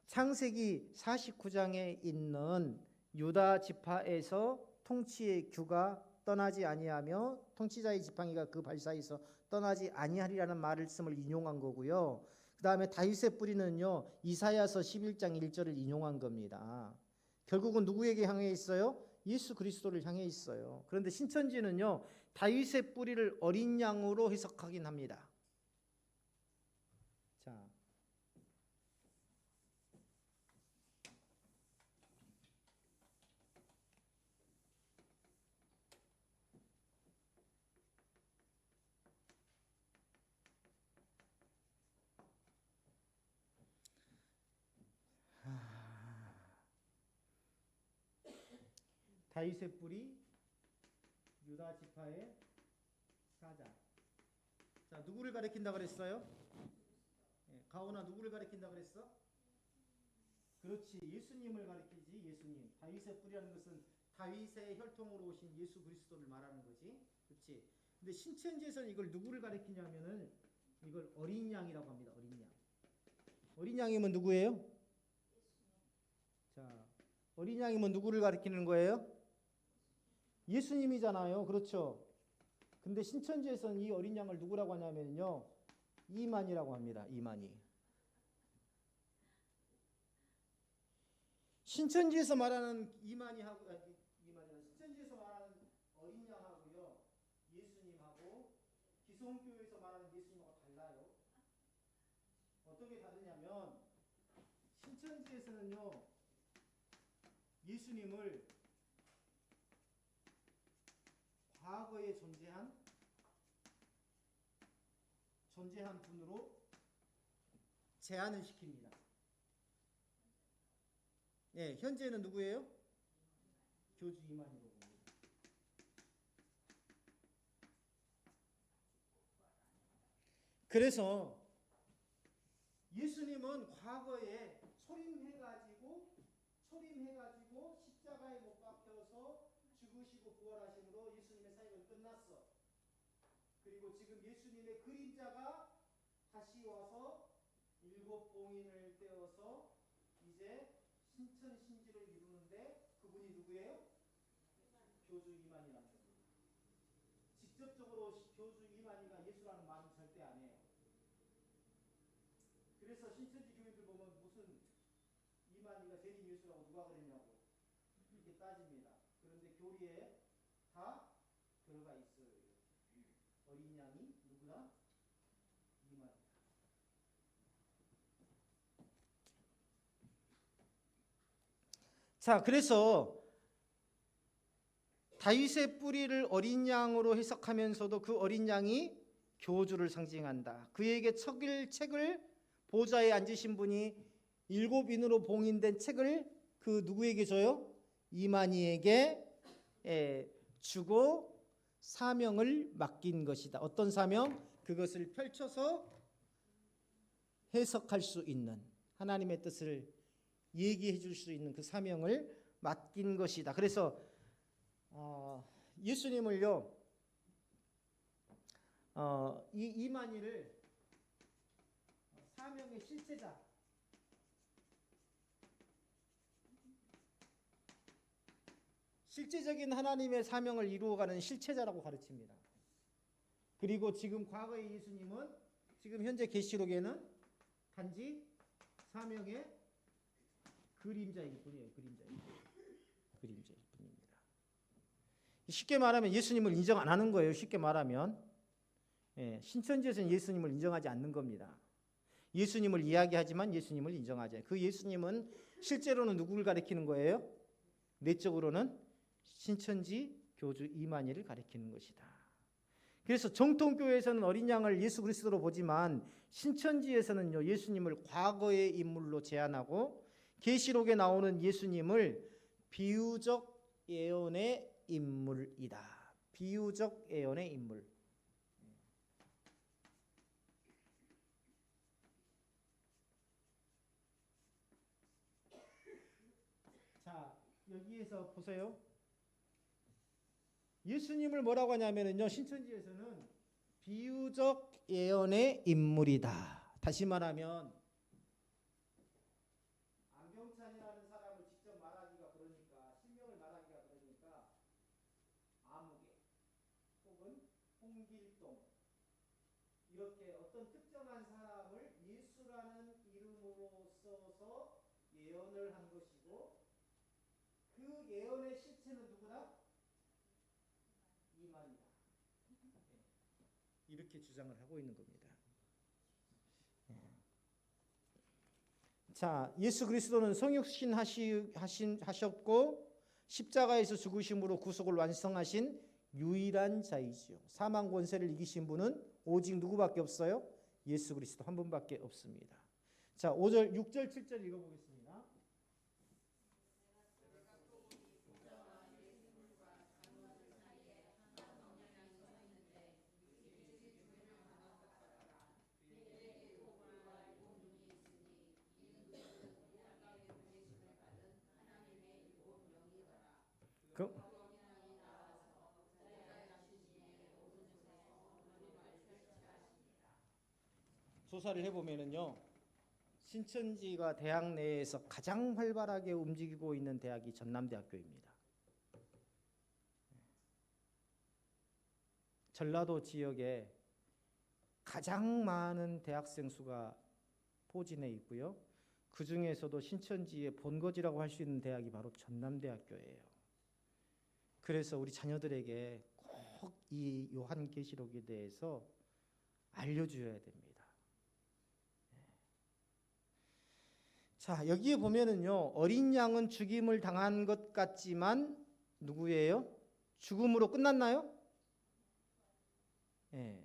창세기 49장에 있는 유다 지파에서 통치의 규가 떠나지 아니하며 통치자의 지팡이가 그 발사에서 떠나지 아니하리라는 말씀을 인용한 거고요. 그 다음에 다윗의 뿌리는요, 이사야서 11장 1절을 인용한 겁니다. 결국은 누구에게 향해 있어요? 예수 그리스도를 향해 있어요. 그런데 신천지는요, 다윗의 뿌리를 어린 양으로 해석하긴 합니다. 자, 다윗의 뿌리, 유다 지파의 사자. 자, 누구를 가리킨다 그랬어요? 가오나 누구를 가리킨다 그랬어? 그렇지, 예수님을 가리키지. 예수님. 다윗의 뿌리라는 것은 다윗의 혈통으로 오신 예수 그리스도를 말하는 거지. 그렇지. 근데 신천지에서는 이걸 누구를 가리키냐면은 이걸 어린 양이라고 합니다. 어린 양. 어린 양이면 누구예요? 자, 어린 양이면 누구를 가리키는 거예요? 예수님이잖아요. 그렇죠. 근데 신천지에서는 이 어린 양을 누구라고 하냐면요, 이만희라고 합니다. 이만희. 신천지에서 말하는 이만희하고 신천지에서 말하는 어린 양하고요, 예수님하고 기성교회에서 말하는 예수님하고 달라요. 어떻게 다르냐면 신천지에서는요, 예수님을 과거에 존재한 분으로 제한을 시킵니다. 네, 현재는 누구예요? 교주 이만희로 봅니다. 그래서 예수님은 과거에 초림해가지고 십자가에 못 박혀서 죽으시고 부활하심으로 예수님의 사역은 끝났어. 그리고 지금 예수님의 그림자가 다시 와서 일곱 봉인을 떼어서 이제 신천 신지를 이루는데 그분이 누구예요? 교주 이만희라는 겁니다. 직접적으로 교주 이만희가 예수라는 말은 절대 안 해요. 그래서 신천지 교인들 이만희가 세리뉴스라고 누가 그랬냐고 이렇게 따집니다. 그런데 교리에 다 들어가 있어요. 어린 양이 누구다? 이만희다. 자, 그래서 다윗의 뿌리를 어린 양으로 해석하면서도 그 어린 양이 교주를 상징한다. 그에게 책을 보좌에 앉으신 분이 7인으로 봉인된 책을 그 누구에게 줘요? 이만희에게 주고 사명을 맡긴 것이다. 어떤 사명? 그것을 펼쳐서 해석할 수 있는, 하나님의 뜻을 얘기해 줄 수 있는 그 사명을 맡긴 것이다. 그래서 예수님을요, 이 이만희를 사명의 실체자, 실제적인 하나님의 사명을 이루어가는 실체자라고 가르칩니다. 그리고 지금 과거의 예수님은 지금 현재 계시록에는 단지 사명의 그림자일 뿐이에요. 그림자일 뿐입니다. 쉽게 말하면 예수님을 인정 안 하는 거예요. 쉽게 말하면 신천지에서는 예수님을 인정하지 않는 겁니다. 예수님을 이야기하지만 예수님을 인정하지 않아요. 그 예수님은 실제로는 누구를 가리키는 거예요? 내적으로는 신천지 교주 이만희를 가리키는 것이다. 그래서 정통교회에서는 어린 양을 예수 그리스도로 보지만 신천지에서는요, 예수님을 과거의 인물로 제안하고 계시록에 나오는 예수님을 비유적 예언의 인물이다. 비유적 예언의 인물. 자, 여기에서 보세요. 예수님을 뭐라고 하냐면요, 신천지에서는 비유적 예언의 인물이다. 다시 말하면 안경찬이라는 사람을 직접 말하기가 그러니까, 실명을 말하기가 그러니까 아무개 혹은 홍길동, 이렇게 어떤 특정한 사람을 예수라는 이름으로 써서 예언을 한 것이고, 그 예언의 실체는 누구다? 이만희다. 이렇게 주장을 하고 있는 겁니다. 자, 예수 그리스도는 성육신 하셨고 십자가에서 죽으심으로 구속을 완성하신 유일한 자이지요. 사망 권세를 이기신 분은 오직 누구밖에 없어요? 예수 그리스도 한 분밖에 없습니다. 자, 5절, 6절, 7절 읽어보겠습니다. 조사를 해보면은요, 신천지가 대학 내에서 가장 활발하게 움직이고 있는 대학이 전남대학교입니다. 전라도 지역에 가장 많은 대학생 수가 포진해 있고요. 그 중에서도 신천지의 본거지라고 할 수 있는 대학이 바로 전남대학교예요. 그래서 우리 자녀들에게 꼭 이 요한계시록에 대해서 알려줘야 됩니다. 자, 여기에 보면은요, 어린 양은 죽임을 당한 것 같지만 누구예요? 죽음으로 끝났나요? 예.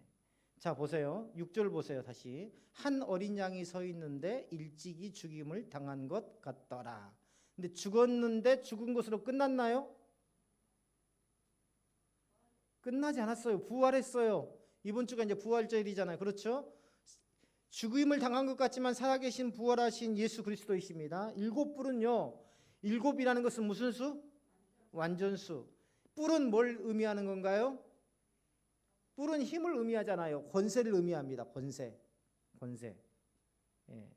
자, 보세요. 6절 보세요. 다시. 한 어린 양이 서 있는데 일찍이 죽임을 당한 것 같더라. 근데 죽었는데 죽은 것으로 끝났나요? 끝나지 않았어요. 부활했어요. 이번 주가 이제 부활절이잖아요. 그렇죠? 죽임을 당한 것 같지만 살아계신 부활하신 예수 그리스도이십니다. 7뿔은요, 7이라는 것은 무슨 수? 완전수. 뿔은 뭘 의미하는 건가요? 뿔은 힘을 의미하잖아요. 권세를 의미합니다. 권세. 예.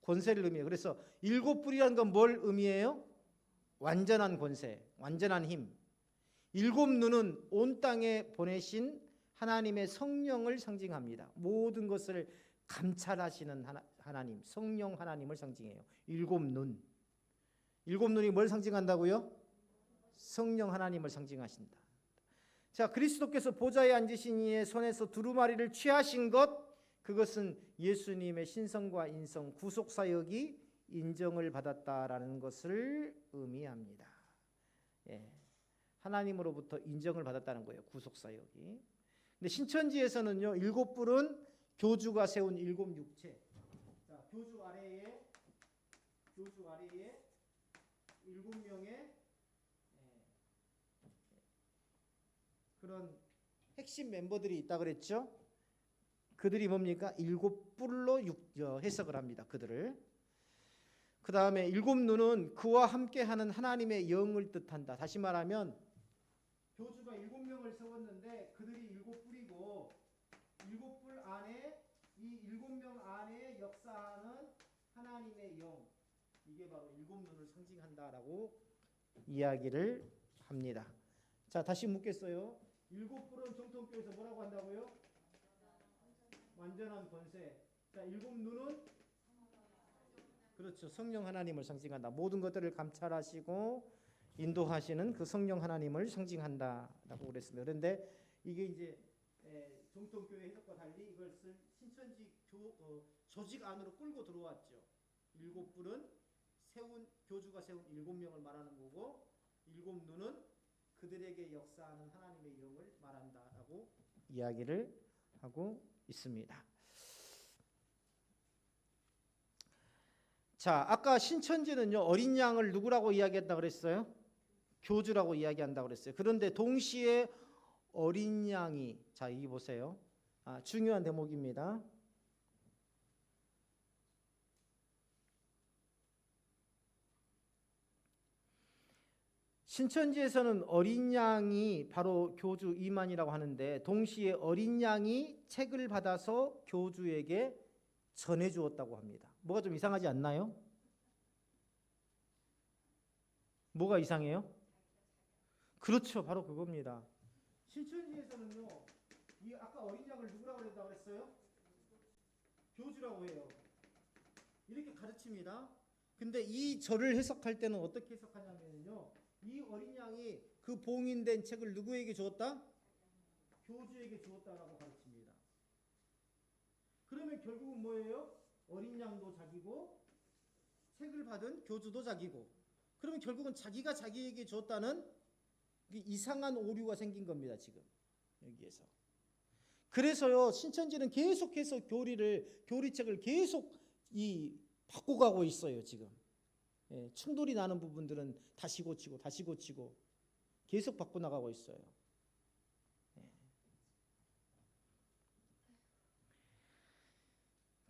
권세를 의미해요. 그래서 7뿔이라는 건 뭘 의미해요? 완전한 권세, 완전한 힘. 7눈은 온 땅에 보내신 하나님의 성령을 상징합니다. 모든 것을 감찰하시는 하나님, 성령 하나님을 상징해요. 7눈. 일곱 눈이 뭘 상징한다고요? 성령 하나님을 상징하신다. 자, 그리스도께서 보좌에 앉으신 이의 손에서 두루마리를 취하신 것, 그것은 예수님의 신성과 인성, 구속 사역이 인정을 받았다라는 것을 의미합니다. 예, 하나님으로부터 인정을 받았다는 거예요, 구속 사역이. 근데 신천지에서는요, 일곱 뿔은 교주가 세운 일곱 육체. 자, 교주 아래에 일곱 명의 그런 핵심 멤버들이 있다 그랬죠. 그들이 뭡니까? 일곱 뿔로 해석을 합니다. 그들을. 그 다음에 일곱 눈은 그와 함께하는 하나님의 영을 뜻한다. 다시 말하면 교주가 일곱 명을 세웠는데 그들이 일곱 뿔이고 일곱 뿔 안에 이 일곱 명 안에 역사하는 하나님의 영, 이게 바로 일곱 눈을 상징한다라고 이야기를 합니다. 자, 다시 묻겠어요. 일곱 뿔은 정통교에서 뭐라고 한다고요? 완전한 권세. 자, 일곱 눈은 그렇죠. 성령 하나님을 상징한다. 모든 것들을 감찰하시고 인도하시는 그 성령 하나님을 상징한다라고 그랬습니다. 그런데 이게 이제 정통교회 해석과 달리 이것을 신천지 조직 안으로 끌고 들어왔죠. 일곱 뿔은 교주가 세운 일곱 명을 말하는 거고, 일곱 눈은 그들에게 역사하는 하나님의 영을 말한다라고 이야기를 하고 있습니다. 자, 아까 신천지는요, 어린 양을 누구라고 이야기했다 그랬어요? 교주라고 이야기한다 그랬어요. 그런데 동시에 어린 양이, 자, 여기 보세요. 중요한 대목입니다. 신천지에서는 어린 양이 바로 교주 이만이라고 하는데, 동시에 어린 양이 책을 받아서 교주에게 전해 주었다고 합니다. 뭐가 좀 이상하지 않나요? 뭐가 이상해요? 그렇죠. 바로 그겁니다. 신천지에서는요, 이 아까 어린 양을 누구라고 그랬어요? 교주라고 해요. 이렇게 가르칩니다. 근데 이 절을 해석할 때는 어떻게 해석하냐면요, 이 어린 양이 그 봉인된 책을 누구에게 주었다? 교주에게 주었다라고 가르칩니다. 그러면 결국은 뭐예요? 어린 양도 자기고 책을 받은 교주도 자기고, 그러면 결국은 자기가 자기에게 줬다는 이상한 오류가 생긴 겁니다. 지금 여기에서. 그래서요, 신천지는 계속해서 교리책을 계속 바꿔가고 있어요. 지금 충돌이 나는 부분들은 다시 고치고 계속 바꿔나가고 있어요.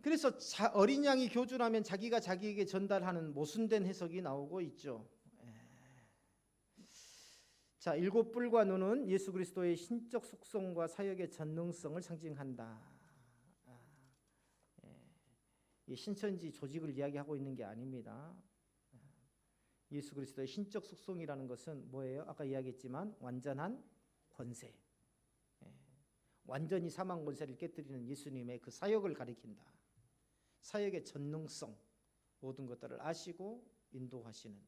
그래서 어린 양이 교주라면 자기가 자기에게 전달하는 모순된 해석이 나오고 있죠. 자, 일곱 뿔과 눈은 예수 그리스도의 신적 속성과 사역의 전능성을 상징한다. 이 신천지 조직을 이야기하고 있는 게 아닙니다. 예수 그리스도의 신적 속성이라는 것은 뭐예요? 아까 이야기했지만 완전한 권세, 완전히 사망 권세를 깨뜨리는 예수님의 그 사역을 가리킨다. 사역의 전능성, 모든 것들을 아시고 인도하시는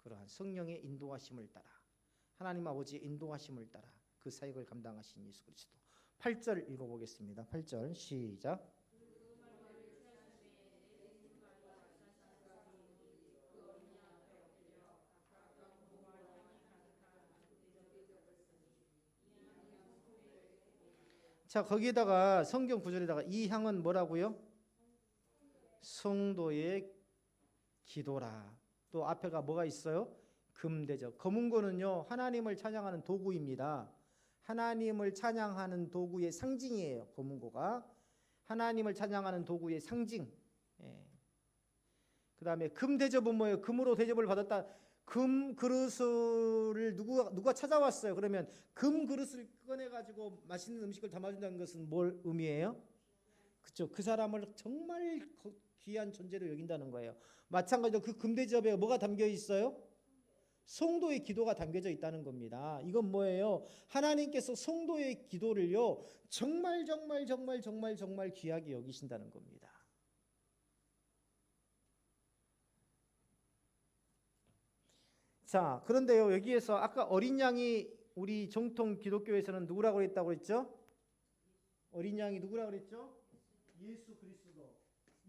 그러한 성령의 인도하심을 따라, 하나님 아버지의 인도하심을 따라 그 사역을 감당하신 예수 그리스도. 8절 읽어보겠습니다. 8절 시작. 자, 거기에다가 성경 구절에다가 이 향은 뭐라고요? 성도의 기도라. 또 앞에가 뭐가 있어요? 금대접. 검은 거는요, 하나님을 찬양하는 도구입니다. 하나님을 찬양하는 도구의 상징이에요. 검은 거가 하나님을 찬양하는 도구의 상징. 그 다음에 금대접은 뭐예요? 금으로 대접을 받았다. 금 그릇을 누가 찾아왔어요. 그러면 금 그릇을 꺼내가지고 맛있는 음식을 담아준다는 것은 뭘 의미해요? 그렇죠. 그 사람을 정말 귀한 존재로 여긴다는 거예요. 마찬가지로 그 금대접에 뭐가 담겨 있어요? 성도의 기도가 담겨져 있다는 겁니다. 이건 뭐예요? 하나님께서 성도의 기도를요, 정말 귀하게 여기신다는 겁니다. 자, 그런데요, 여기에서 아까 어린 양이 우리 정통 기독교에서는 누구라고 했다고 했죠? 어린 양이 누구라고 그랬죠? 예수 그리스도.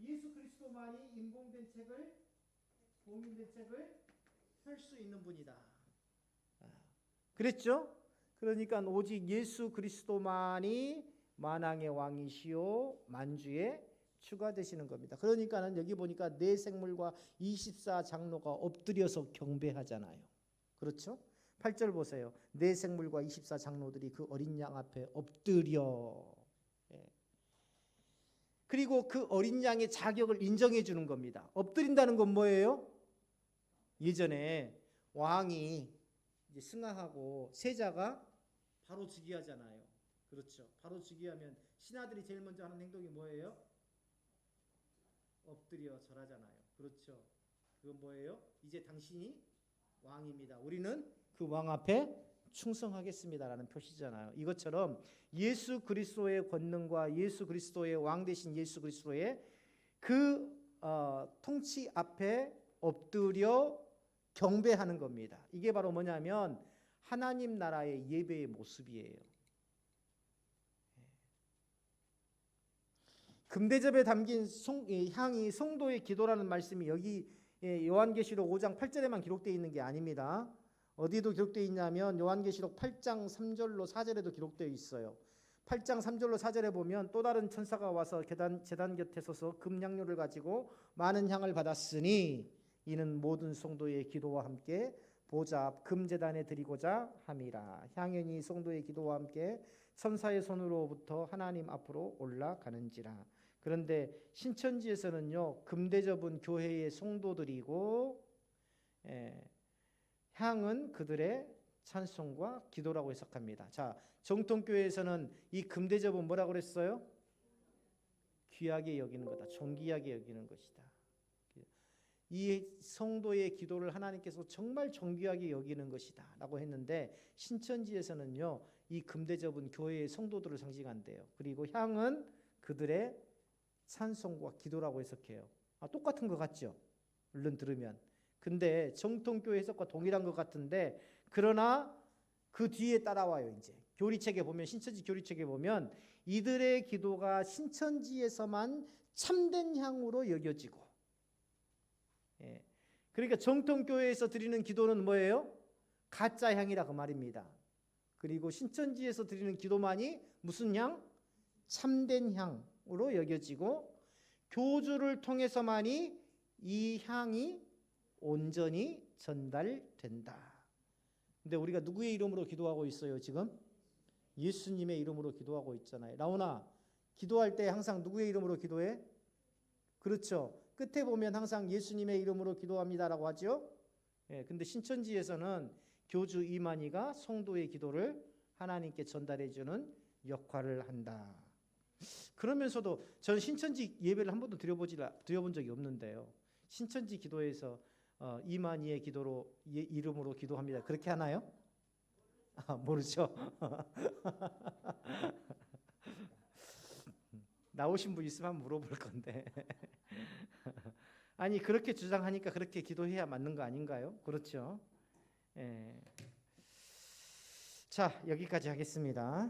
예수 그리스도만이 인공된 책을, 공인된 책을 펼 수 있는 분이다. 그랬죠? 그러니까 오직 예수 그리스도만이 만왕의 왕이시요 만주의 주가 되시는 겁니다. 그러니까는 여기 보니까 네 생물과 24장로가 엎드려서 경배하잖아요. 그렇죠? 8절 보세요. 네 생물과 24장로들이 그 어린 양 앞에 엎드려. 그리고 그 어린 양의 자격을 인정해 주는 겁니다. 엎드린다는 건 뭐예요? 예전에 왕이 이제 승하하고 세자가 바로 즉위하잖아요. 그렇죠. 바로 즉위하면 신하들이 제일 먼저 하는 행동이 뭐예요? 엎드려 절하잖아요. 그렇죠. 그건 뭐예요? 이제 당신이 왕입니다. 우리는 그 왕 앞에 충성하겠습니다라는 표시잖아요. 이것처럼 예수 그리스도의 권능과 예수 그리스도의 왕 되신 예수 그리스도의 그 통치 앞에 엎드려 경배하는 겁니다. 이게 바로 뭐냐면 하나님 나라의 예배의 모습이에요. 금대접에 담긴 향이 성도의 기도라는 말씀이 여기 요한계시록 5장 8절에만 기록되어 있는 게 아닙니다. 어디도 기록되어 있냐면 요한계시록 8장 3절로 4절에도 기록되어 있어요. 8장 3절로 4절에 보면 또 다른 천사가 와서 제단 곁에 서서 금향료를 가지고 많은 향을 받았으니 이는 모든 성도의 기도와 함께 보좌 앞 금제단에 드리고자 함이라. 향연이 성도의 기도와 함께 천사의 손으로부터 하나님 앞으로 올라가는지라. 그런데 신천지에서는요, 금대접은 교회의 성도들이고 향은 그들의 찬송과 기도라고 해석합니다. 자, 정통교회에서는 이 금대접은 뭐라고 그랬어요? 귀하게 여기는 거다. 존귀하게 여기는 것이다. 이 성도의 기도를 하나님께서 정말 존귀하게 여기는 것이다 라고 했는데, 신천지에서는요, 이 금대접은 교회의 성도들을 상징한대요. 그리고 향은 그들의 찬송과 기도라고 해석해요. 똑같은 것 같죠? 얼른 들으면. 근데 정통교회 해석과 동일한 것 같은데, 그러나 그 뒤에 따라와요. 이제 교리책에 보면, 신천지 교리책에 보면 이들의 기도가 신천지에서만 참된 향으로 여겨지고, 그러니까 정통교회에서 드리는 기도는 뭐예요? 가짜 향이라 그 말입니다. 그리고 신천지에서 드리는 기도만이 무슨 향? 참된 향으로 여겨지고, 교주를 통해서만이 이 향이 온전히 전달된다. 근데 우리가 누구의 이름으로 기도하고 있어요 지금? 예수님의 이름으로 기도하고 있잖아요. 라오나, 기도할 때 항상 누구의 이름으로 기도해? 그렇죠. 끝에 보면 항상 예수님의 이름으로 기도합니다라고 하죠. 근데 신천지에서는 교주 이만희가 성도의 기도를 하나님께 전달해주는 역할을 한다. 그러면서도 저는 신천지 예배를 한 번도 드려본 적이 없는데요. 신천지 기도에서 이만희의 기도로 이름으로 기도합니다. 그렇게 하나요? 모르죠. 나오신 분 있으면 한번 물어볼 건데. 아니, 그렇게 주장하니까 그렇게 기도해야 맞는 거 아닌가요? 그렇죠. 자, 여기까지 하겠습니다.